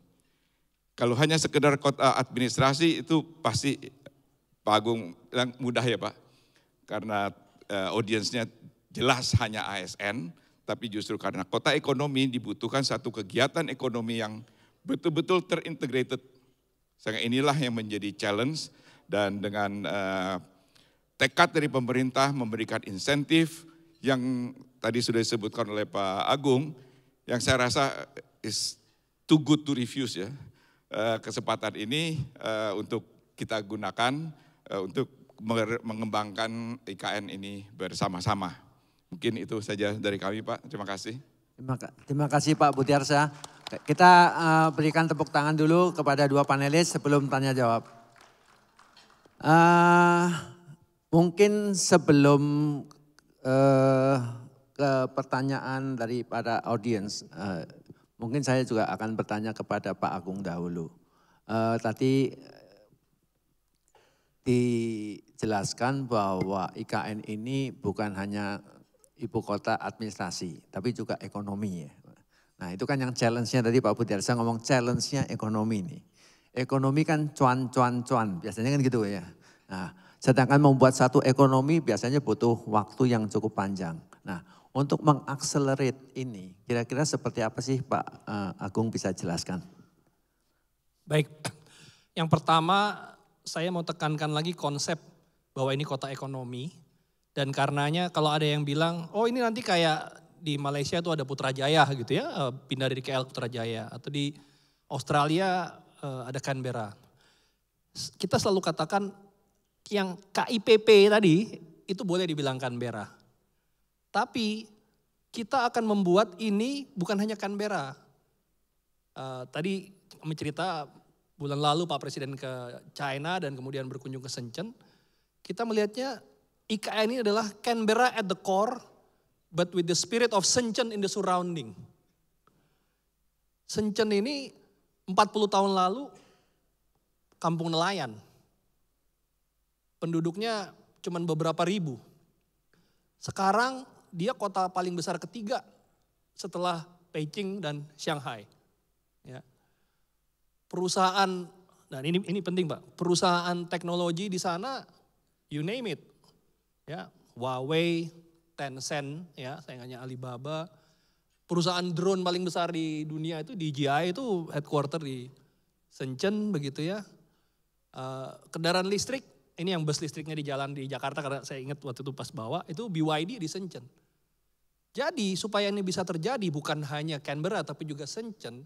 Speaker 4: Kalau hanya sekedar kota administrasi itu pasti Pak Agung bilang mudah ya Pak, karena audiensnya jelas hanya ASN, tapi justru karena kota ekonomi dibutuhkan satu kegiatan ekonomi yang betul-betul terintegrated. Sehingga inilah yang menjadi challenge, dan dengan tekad dari pemerintah memberikan insentif yang tadi sudah disebutkan oleh Pak Agung, yang saya rasa is too good to refuse ya. Kesempatan ini untuk kita gunakan untuk mengembangkan IKN ini bersama-sama. Mungkin itu saja dari kami Pak, terima kasih.
Speaker 2: Terima kasih Pak Budiarsa. Kita berikan tepuk tangan dulu kepada dua panelis sebelum tanya jawab. Mungkin sebelum ke pertanyaan daripada audiens, mungkin saya juga akan bertanya kepada Pak Agung dahulu. Tadi dijelaskan bahwa IKN ini bukan hanya ibu kota administrasi, tapi juga ekonomi ya. Nah itu kan yang challenge-nya tadi Pak Budiarsa ngomong challenge-nya ekonomi nih. Ekonomi kan cuan, biasanya kan gitu ya. Nah, sedangkan membuat satu ekonomi biasanya butuh waktu yang cukup panjang. Nah, untuk mengakselerate ini, kira-kira seperti apa sih Pak Agung bisa jelaskan?
Speaker 3: Baik, yang pertama saya mau tekankan lagi konsep bahwa ini kota ekonomi. Dan karenanya kalau ada yang bilang, oh ini nanti kayak di Malaysia tuh ada Putrajaya gitu ya, pindah dari KL Putrajaya. Atau di Australia ada Canberra. Kita selalu katakan yang KIPP tadi itu boleh dibilang Canberra. Tapi kita akan membuat ini bukan hanya Canberra. Tadi kami cerita bulan lalu Pak Presiden ke China dan kemudian berkunjung ke Shenzhen. Kita melihatnya IKN ini adalah Canberra at the core, but with the spirit of Shenzhen in the surrounding. Shenzhen ini 40 tahun lalu kampung nelayan. Penduduknya cuma beberapa ribu. Sekarang dia kota paling besar ketiga setelah Beijing dan Shanghai. Ya. Perusahaan, dan ini penting Pak, perusahaan teknologi di sana, you name it. Ya, Huawei, Tencent, ya, saingannya Alibaba. Perusahaan drone paling besar di dunia itu DJI itu headquarter di Shenzhen begitu ya. Kendaraan listrik, ini yang bus listriknya di jalan di Jakarta karena saya ingat waktu itu pas bawa, itu BYD di Shenzhen. Jadi supaya ini bisa terjadi bukan hanya Canberra tapi juga Shenzhen,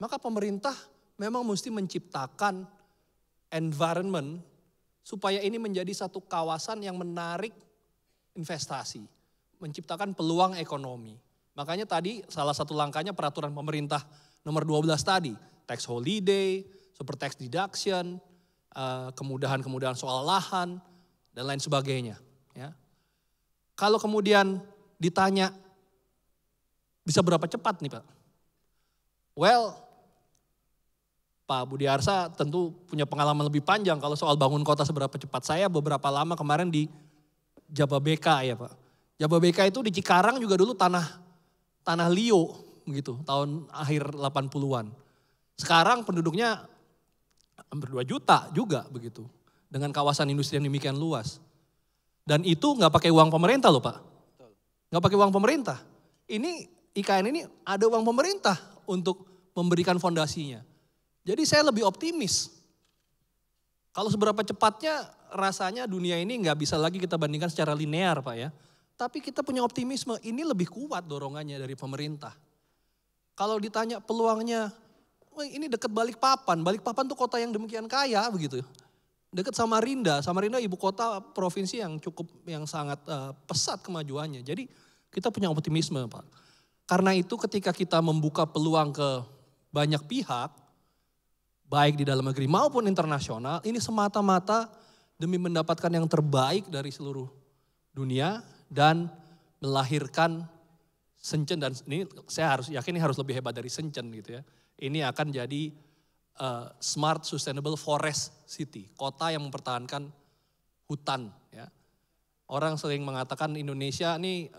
Speaker 3: maka pemerintah memang mesti menciptakan environment supaya ini menjadi satu kawasan yang menarik investasi, menciptakan peluang ekonomi. Makanya tadi salah satu langkahnya peraturan pemerintah nomor 12 tadi, tax holiday, super tax deduction, kemudahan-kemudahan soal lahan, dan lain sebagainya. Ya. Kalau kemudian ditanya, bisa berapa cepat nih Pak? Well, Pak Budiarsa tentu punya pengalaman lebih panjang kalau soal bangun kota seberapa cepat. Saya beberapa lama kemarin di Jababeka ya Pak. Jababeka itu di Cikarang juga dulu tanah Lio gitu, tahun akhir 80-an. Sekarang penduduknya hampir 2 juta juga begitu. dengan kawasan industri yang demikian luas. Dan itu nggak pakai uang pemerintah loh Pak. Nggak pakai uang pemerintah. Ini IKN ini ada uang pemerintah untuk memberikan fondasinya. Jadi saya lebih optimis. Kalau seberapa cepatnya rasanya dunia ini nggak bisa lagi kita bandingkan secara linear Pak ya. Tapi kita punya optimisme, ini lebih kuat dorongannya dari pemerintah. Kalau ditanya peluangnya, ini dekat Balikpapan tuh kota yang demikian kaya begitu. Dekat Samarinda ibu kota provinsi yang sangat pesat kemajuannya. Jadi kita punya optimisme Pak. Karena itu ketika kita membuka peluang ke banyak pihak, baik di dalam negeri maupun internasional, ini semata-mata demi mendapatkan yang terbaik dari seluruh dunia dan melahirkan Shenzhen, dan ini saya yakin ini harus lebih hebat dari Shenzhen gitu ya. Ini akan jadi smart sustainable forest city, kota yang mempertahankan hutan ya. Orang sering mengatakan Indonesia nih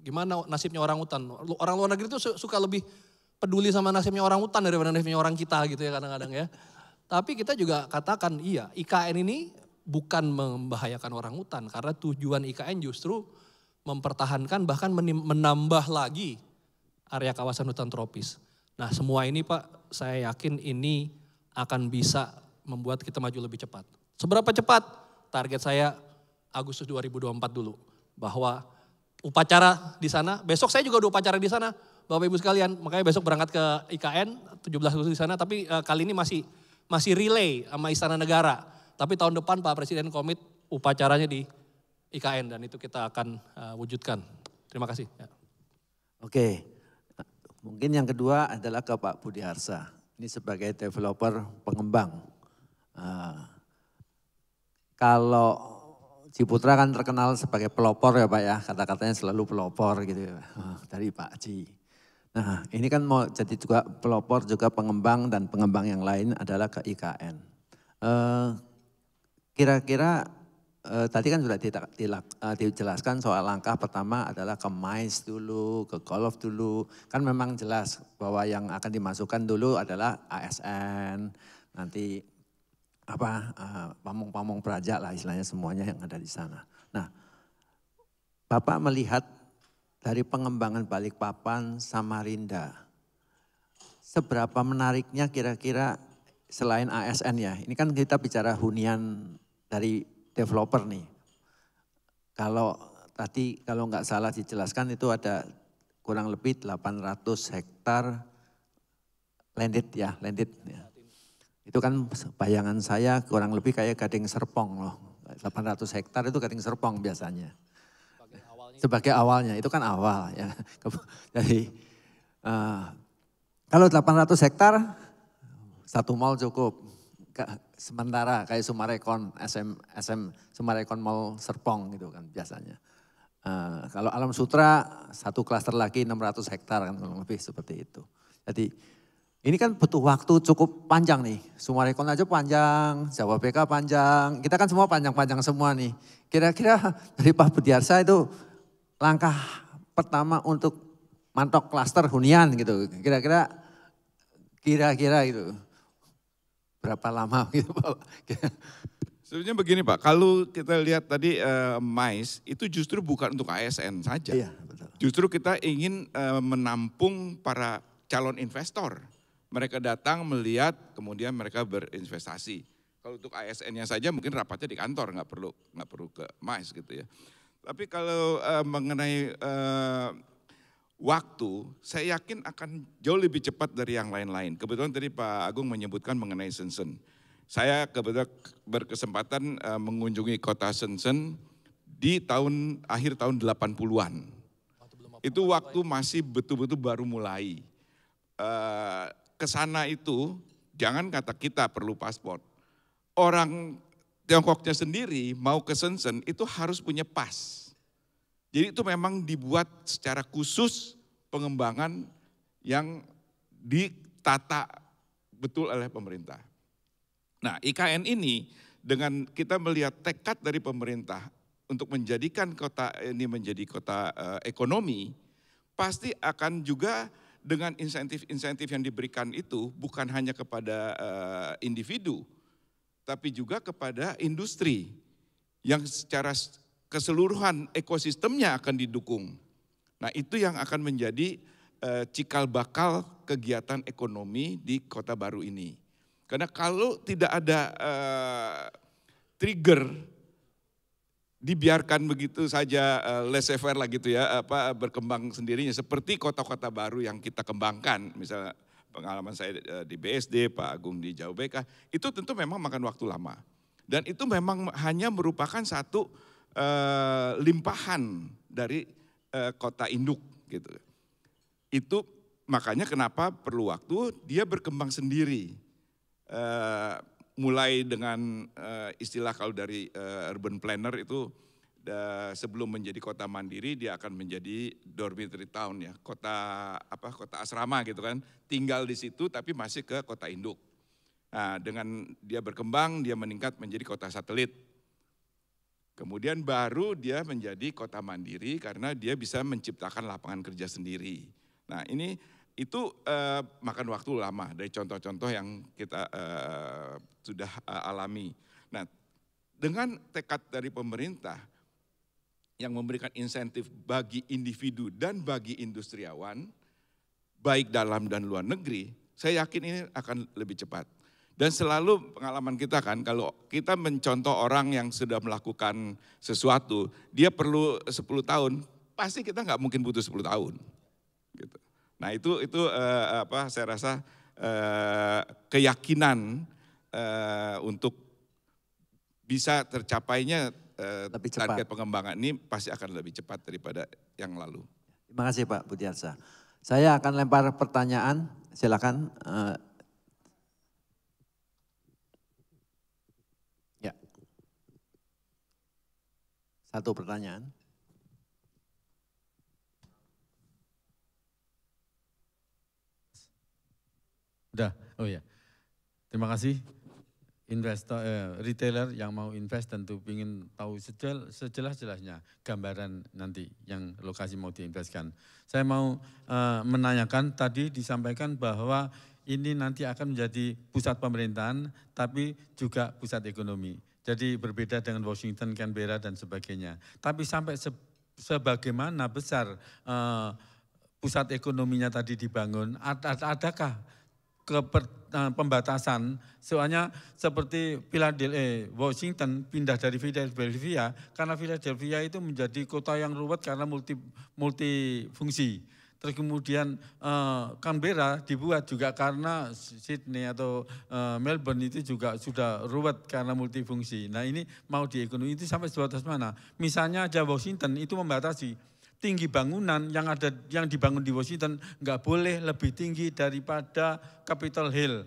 Speaker 3: gimana nasibnya orang hutan. Orang luar negeri itu suka lebih peduli sama nasibnya orang hutan daripada nasibnya orang kita gitu ya kadang-kadang ya. Tapi kita juga katakan iya, IKN ini bukan membahayakan orang hutan karena tujuan IKN justru mempertahankan bahkan menambah lagi area kawasan hutan tropis. Nah semua ini Pak, saya yakin ini akan bisa membuat kita maju lebih cepat. Seberapa cepat? Target saya Agustus 2024 dulu. Bahwa upacara di sana, besok saya juga ada upacara di sana. Bapak Ibu sekalian, makanya besok berangkat ke IKN, 17 Agustus di sana. Tapi kali ini masih relay sama Istana Negara. Tapi tahun depan Pak Presiden komit upacaranya di IKN dan itu kita akan wujudkan. Terima kasih. Ya.
Speaker 2: Oke, mungkin yang kedua adalah ke Pak Budiarsa. Ini sebagai developer pengembang. Kalau Ciputra kan terkenal sebagai pelopor ya Pak ya, kata-katanya selalu pelopor gitu ya, dari Pak Ci. Nah ini kan mau jadi juga pelopor juga pengembang dan pengembang yang lain adalah ke IKN. Kira-kira tadi kan sudah dijelaskan soal langkah pertama adalah ke MICE dulu, ke Golf dulu. Kan memang jelas bahwa yang akan dimasukkan dulu adalah ASN, nanti pamong-pamong praja lah istilahnya semuanya yang ada di sana. Nah, Bapak melihat dari pengembangan Balikpapan, Samarinda, seberapa menariknya kira-kira selain ASN ya, ini kan kita bicara hunian dari developer nih. Kalau tadi kalau nggak salah dijelaskan itu ada kurang lebih 800 hektar landed ya. Itu kan bayangan saya kurang lebih kayak Gading Serpong loh. 800 hektar itu Gading Serpong biasanya. Sebagai awalnya, itu kan awal ya. Jadi kalau 800 hektar satu mall cukup. Sementara kayak Sumarekon, SM Sumarekon Mall Serpong gitu kan biasanya. Kalau Alam Sutra satu klaster lagi 600 hektar kan lebih seperti itu. Jadi ini kan butuh waktu cukup panjang nih. Sumarekon aja panjang, Jawa BK panjang, kita kan semua panjang-panjang semua nih. Kira-kira dari Pak Budiarsa itu langkah pertama untuk mantok klaster hunian gitu. Kira-kira gitu. Berapa lama gitu Pak?
Speaker 4: Sebenarnya begini Pak, kalau kita lihat tadi MICE itu justru bukan untuk ASN saja.
Speaker 2: Iya, betul.
Speaker 4: Justru kita ingin menampung para calon investor. Mereka datang melihat, kemudian mereka berinvestasi. Kalau untuk ASN-nya saja mungkin rapatnya di kantor, nggak perlu ke MICE gitu ya. Tapi kalau mengenai waktu, saya yakin akan jauh lebih cepat dari yang lain-lain. Kebetulan tadi Pak Agung menyebutkan mengenai Shenzhen. Saya kebetulan berkesempatan mengunjungi kota Shenzhen di akhir tahun 80-an. Itu waktu masih betul-betul baru mulai. Kesana itu, jangan kata kita perlu paspor. Orang Tiongkoknya sendiri mau ke Shenzhen itu harus punya pas. Jadi itu memang dibuat secara khusus pengembangan yang ditata betul oleh pemerintah. Nah IKN ini dengan kita melihat tekad dari pemerintah untuk menjadikan kota ini menjadi kota ekonomi, pasti akan juga dengan insentif-insentif yang diberikan itu bukan hanya kepada individu, tapi juga kepada industri yang secara keseluruhan ekosistemnya akan didukung. Nah itu yang akan menjadi cikal bakal kegiatan ekonomi di Kota Baru ini. Karena kalau tidak ada trigger, dibiarkan begitu saja laissez-faire lah gitu ya, berkembang sendirinya seperti kota-kota baru yang kita kembangkan, misalnya pengalaman saya di BSD, Pak Agung di Jawa BK, itu tentu memang makan waktu lama. Dan itu memang hanya merupakan satu limpahan dari kota induk gitu. Itu makanya kenapa perlu waktu, dia berkembang sendiri. Mulai dengan istilah kalau dari urban planner itu sebelum menjadi kota mandiri dia akan menjadi dormitory town ya, kota asrama gitu kan, tinggal di situ tapi masih ke kota induk. Nah, dengan dia berkembang dia meningkat menjadi kota satelit. Kemudian baru dia menjadi kota mandiri karena dia bisa menciptakan lapangan kerja sendiri. Nah, itu makan waktu lama dari contoh-contoh yang kita sudah alami. Nah, dengan tekad dari pemerintah yang memberikan insentif bagi individu dan bagi industriawan, baik dalam dan luar negeri, saya yakin ini akan lebih cepat. Dan selalu pengalaman kita kan, kalau kita mencontoh orang yang sudah melakukan sesuatu, dia perlu 10 tahun, pasti kita nggak mungkin butuh 10 tahun. Gitu. Nah itu saya rasa keyakinan untuk bisa tercapainya target pengembangan ini pasti akan lebih cepat daripada yang lalu.
Speaker 2: Terima kasih Pak Budiarsa. Saya akan lempar pertanyaan, silakan. Ya, satu pertanyaan.
Speaker 5: Udah, oh ya. Terima kasih. Investor, retailer yang mau invest tentu ingin tahu sejelas-jelasnya gambaran nanti yang lokasi mau diinvestkan. Saya mau menanyakan, tadi disampaikan bahwa ini nanti akan menjadi pusat pemerintahan tapi juga pusat ekonomi. Jadi berbeda dengan Washington, Canberra dan sebagainya. Tapi sampai sebagaimana besar pusat ekonominya tadi dibangun, adakah pembatasan, soalnya seperti Washington pindah dari Philadelphia karena Philadelphia itu menjadi kota yang ruwet karena multifungsi. Terus kemudian Canberra dibuat juga karena Sydney atau Melbourne itu juga sudah ruwet karena multifungsi. Nah ini mau di ekonomi itu sampai sebatas mana? Misalnya aja Washington itu membatasi tinggi bangunan yang dibangun di Washington nggak boleh lebih tinggi daripada Capitol Hill,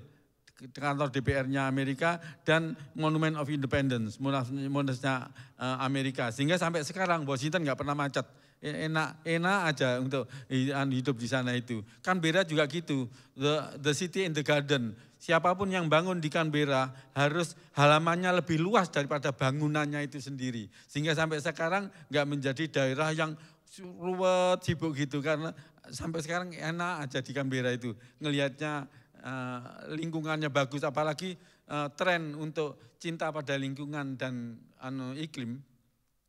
Speaker 5: kantor DPR-nya Amerika, dan Monument of Independence, monasnya Amerika. Sehingga sampai sekarang Washington nggak pernah macet, enak aja untuk hidup di sana itu. Canberra juga gitu, the city in the garden. Siapapun yang bangun di Canberra harus halamannya lebih luas daripada bangunannya itu sendiri. Sehingga sampai sekarang nggak menjadi daerah yang ruwet, sibuk gitu, karena sampai sekarang enak aja di Canberra itu. Ngelihatnya lingkungannya bagus, apalagi tren untuk cinta pada lingkungan dan iklim,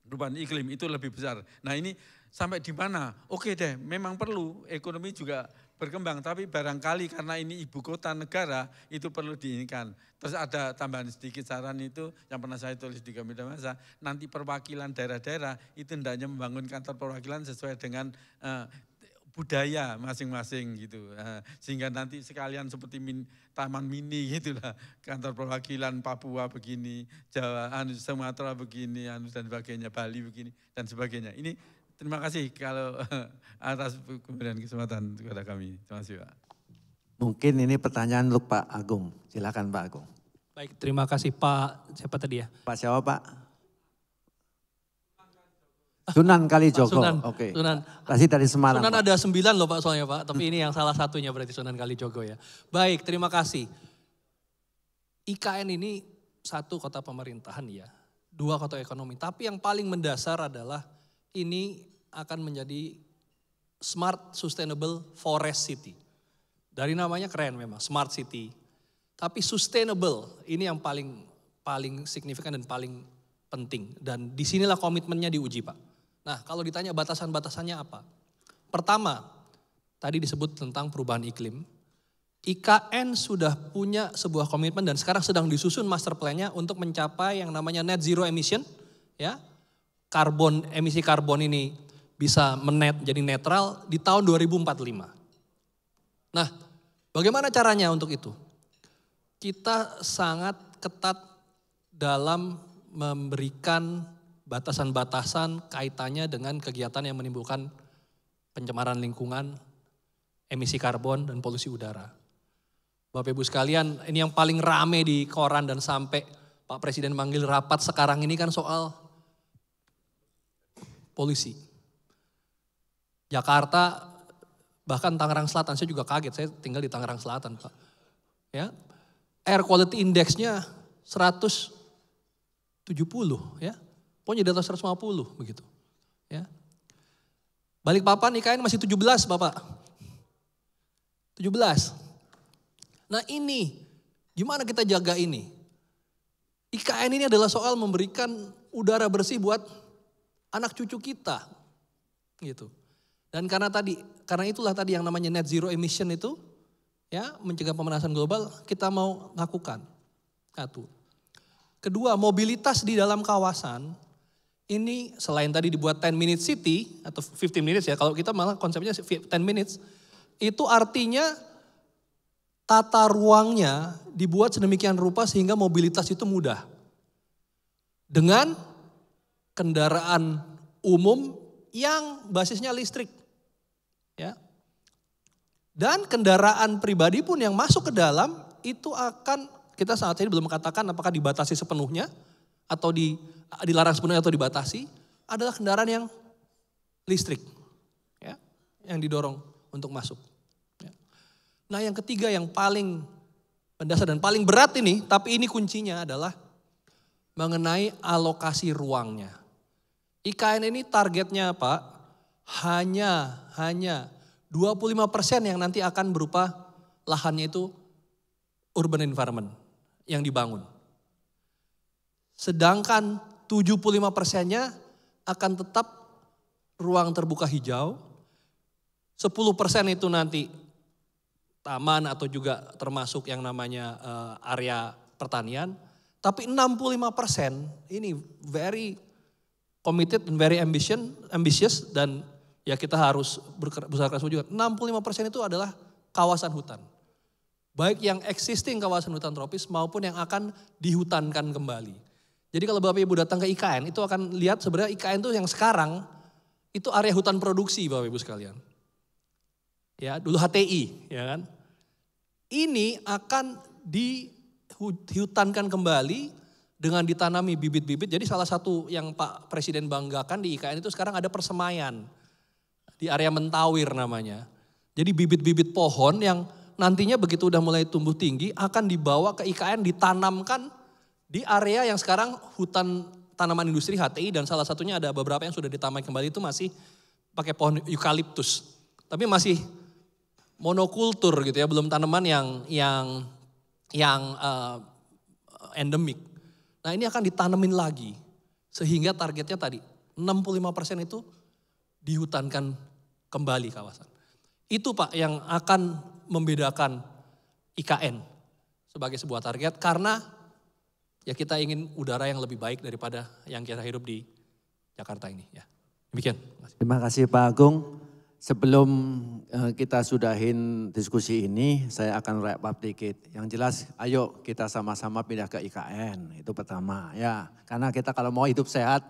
Speaker 5: perubahan iklim itu lebih besar. Nah ini sampai di mana? Oke deh, memang perlu ekonomi juga berkembang, tapi barangkali karena ini ibu kota negara itu perlu diinginkan. Terus ada tambahan sedikit saran itu yang pernah saya tulis di Media Massa, nanti perwakilan daerah-daerah itu hendaknya membangun kantor perwakilan sesuai dengan budaya masing-masing gitu. Sehingga nanti sekalian seperti taman mini gitulah, kantor perwakilan Papua begini, Jawa, Sumatera begini, dan sebagainya, Bali begini dan sebagainya. Ini terima kasih kalau atas pemberian kesempatan kepada kami. Terima kasih Pak.
Speaker 2: Mungkin ini pertanyaan untuk Pak Agung. Silakan Pak Agung.
Speaker 3: Baik, terima kasih Pak, siapa tadi ya?
Speaker 2: Pak siapa Pak? Sunan Kalijogo.
Speaker 3: Sunan,
Speaker 2: Oke.
Speaker 3: Sunan.
Speaker 2: Pasti dari Semarang.
Speaker 3: Sunan
Speaker 2: Pak.
Speaker 3: ada 9 loh Pak soalnya Pak, tapi ini yang salah satunya berarti Sunan Kalijogo ya. Baik, terima kasih. IKN ini satu kota pemerintahan ya, dua kota ekonomi. Tapi yang paling mendasar adalah ini akan menjadi Smart Sustainable Forest City. Dari namanya keren memang, Smart City. Tapi sustainable, ini yang paling paling signifikan dan paling penting. Dan disinilah komitmennya diuji Pak. Nah kalau ditanya batasan-batasannya apa? Pertama, tadi disebut tentang perubahan iklim. IKN sudah punya sebuah komitmen dan sekarang sedang disusun master plan-nya untuk mencapai yang namanya net zero emission. Ya, emisi karbon ini bisa jadi netral di tahun 2045. Nah, bagaimana caranya untuk itu? Kita sangat ketat dalam memberikan batasan-batasan kaitannya dengan kegiatan yang menimbulkan pencemaran lingkungan, emisi karbon, dan polusi udara. Bapak Ibu sekalian, ini yang paling rame di koran dan sampai Pak Presiden manggil rapat sekarang ini kan soal polusi. Jakarta, bahkan Tangerang Selatan, saya juga kaget, saya tinggal di Tangerang Selatan Pak. Ya, air quality index-nya 170 ya, pokoknya di atas 150 begitu. Ya. Balikpapan IKN masih 17 Bapak. 17. Nah ini, gimana kita jaga ini? IKN ini adalah soal memberikan udara bersih buat anak cucu kita. Gitu. Dan karena itulah tadi yang namanya net zero emission itu, ya mencegah pemanasan global, kita mau lakukan. Satu. Kedua, mobilitas di dalam kawasan, ini selain tadi dibuat 10 minute city, atau 15 minutes ya, kalau kita malah konsepnya 10 minutes, itu artinya tata ruangnya dibuat sedemikian rupa sehingga mobilitas itu mudah. Dengan kendaraan umum yang basisnya listrik. Ya. Dan kendaraan pribadi pun yang masuk ke dalam itu akan, kita saat ini belum mengatakan apakah dibatasi sepenuhnya atau dilarang sepenuhnya atau dibatasi, adalah kendaraan yang listrik. Ya, yang didorong untuk masuk. Ya. Nah yang ketiga yang paling mendasar dan paling berat ini, tapi ini kuncinya adalah mengenai alokasi ruangnya. IKN ini targetnya Pak, hanya 25% yang nanti akan berupa lahannya itu urban environment yang dibangun. Sedangkan 75%-nya akan tetap ruang terbuka hijau. 10% itu nanti taman atau juga termasuk yang namanya area pertanian. Tapi 65% ini very committed and very ambitious dan ya kita harus berusaha keras juga. 65% itu adalah kawasan hutan. Baik yang existing kawasan hutan tropis maupun yang akan dihutankan kembali. Jadi kalau Bapak Ibu datang ke IKN itu akan lihat sebenarnya IKN itu yang sekarang itu area hutan produksi Bapak Ibu sekalian. Ya, dulu HTI ya kan. Ini akan dihutankan kembali dengan ditanami bibit-bibit. Jadi salah satu yang Pak Presiden banggakan di IKN itu sekarang ada persemaian. Di area Mentawir namanya. Jadi bibit-bibit pohon yang nantinya begitu udah mulai tumbuh tinggi akan dibawa ke IKN ditanamkan di area yang sekarang hutan tanaman industri HTI dan salah satunya ada beberapa yang sudah ditamai kembali itu masih pakai pohon eukaliptus. Tapi masih monokultur gitu ya, belum tanaman yang endemik. Nah ini akan ditanemin lagi sehingga targetnya tadi 65% itu dihutankan kembali kawasan. Itu Pak yang akan membedakan IKN sebagai sebuah target karena ya kita ingin udara yang lebih baik daripada yang kita hidup di Jakarta ini. Ya, demikian.
Speaker 2: Terima kasih Pak Agung. Sebelum kita sudahin diskusi ini, saya akan wrap up dikit. Yang jelas, ayo kita sama-sama pindah ke IKN. Itu pertama ya. Karena kita kalau mau hidup sehat,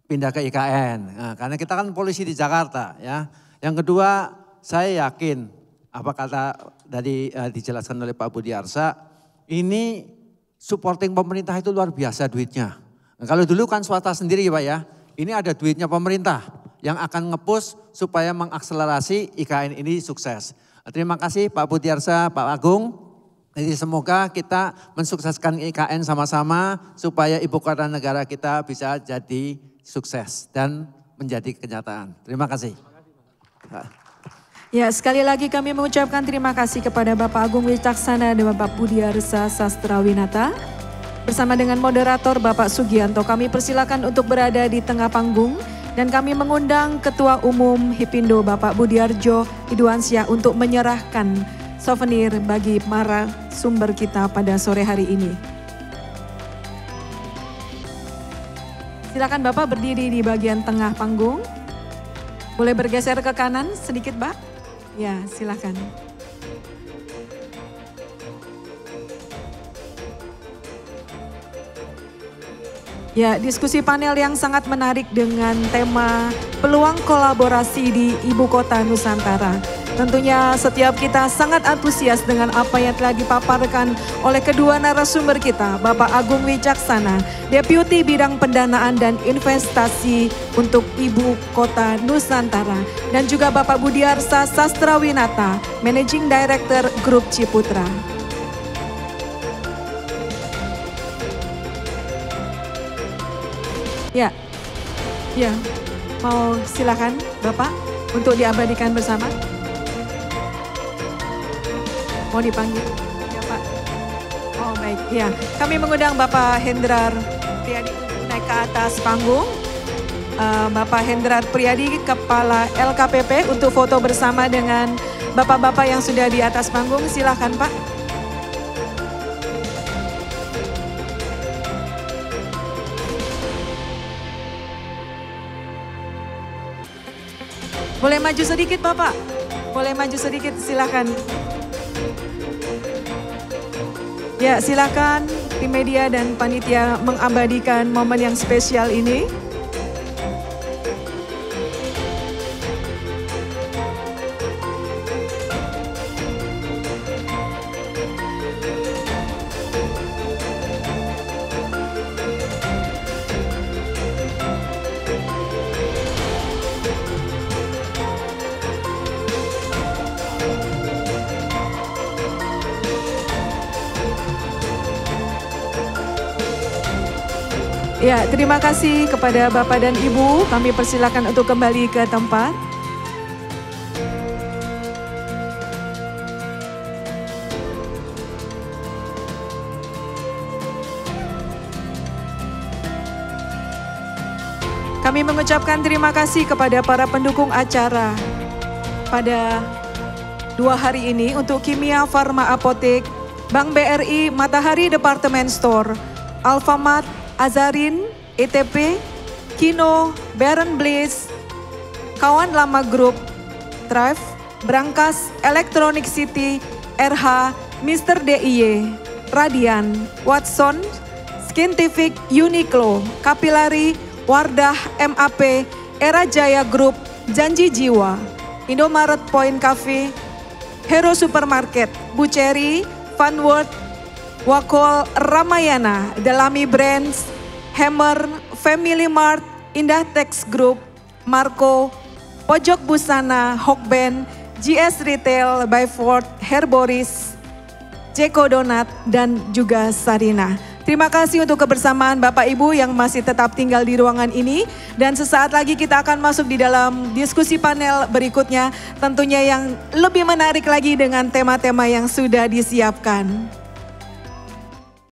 Speaker 2: pindah ke IKN. Nah, karena kita kan polisi di Jakarta ya. Yang kedua, saya yakin apa kata tadi dijelaskan oleh Pak Budiarsa, ini supporting pemerintah itu luar biasa duitnya. Nah, kalau dulu kan swasta sendiri Pak ya, ini ada duitnya pemerintah yang akan nge-push supaya mengakselerasi IKN ini sukses. Terima kasih Pak Budiarsa, Pak Agung. Jadi semoga kita mensukseskan IKN sama-sama supaya ibu kota negara kita bisa jadi sukses dan menjadi kenyataan. Terima kasih.
Speaker 1: Ya, sekali lagi kami mengucapkan terima kasih kepada Bapak Agung Wicaksana dan Bapak Budiarsa Sastrawinata. bersama dengan moderator Bapak Sugianto. Kami persilakan untuk berada di tengah panggung dan kami mengundang Ketua Umum Hipindo Bapak Budiarjo Iduansyah untuk menyerahkan souvenir bagi para sumber kita pada sore hari ini. Silakan Bapak berdiri di bagian tengah panggung. Boleh bergeser ke kanan sedikit, Pak? Ya, silakan. Ya, diskusi panel yang sangat menarik dengan tema peluang kolaborasi di Ibu Kota Nusantara. Tentunya setiap kita sangat antusias dengan apa yang telah dipaparkan oleh kedua narasumber kita, Bapak Agung Wicaksana, Deputi Bidang Pendanaan dan Investasi untuk Ibu Kota Nusantara, dan juga Bapak Budiarsa Sastrawinata, Managing Director Grup Ciputra. Ya, mau silakan Bapak untuk diabadikan bersama. Mau dipanggil? Ya Pak. Oh baik, ya. Kami mengundang Bapak Hendrar Priyadi naik ke atas panggung. Bapak Hendrar Priyadi, Kepala LKPP, untuk foto bersama dengan Bapak-Bapak yang sudah di atas panggung. Silakan Pak. Boleh maju sedikit Bapak? Boleh maju sedikit, silakan. Ya, silakan tim media dan panitia mengabadikan momen yang spesial ini. Ya, terima kasih kepada Bapak dan Ibu. Kami persilakan untuk kembali ke tempat. Kami mengucapkan terima kasih kepada para pendukung acara pada 2 hari ini untuk Kimia Farma Apotek, Bank BRI, Matahari Department Store, Alfamart, Azarin, ETP, Kino, Baron Bliss, Kawan Lama Group, Thrive, Brankas, Electronic City, RH, Mr. DIY, Radian, Watson, Scientific, Uniqlo, Kapilari, Wardah, MAP, Era Jaya Group, Janji Jiwa, Indomaret Point Cafe, Hero Supermarket, Buceri, Funworld, Wakol, Ramayana, Delami Brands, Hammer, Family Mart, Indah Tex Group, Marco, Pojok Busana, Hokben, GS Retail, Byford, Herboris, Jeko Donat, dan juga Sarina. Terima kasih untuk kebersamaan Bapak Ibu yang masih tetap tinggal di ruangan ini. Dan sesaat lagi kita akan masuk di dalam diskusi panel berikutnya. Tentunya yang lebih menarik lagi dengan tema-tema yang sudah disiapkan.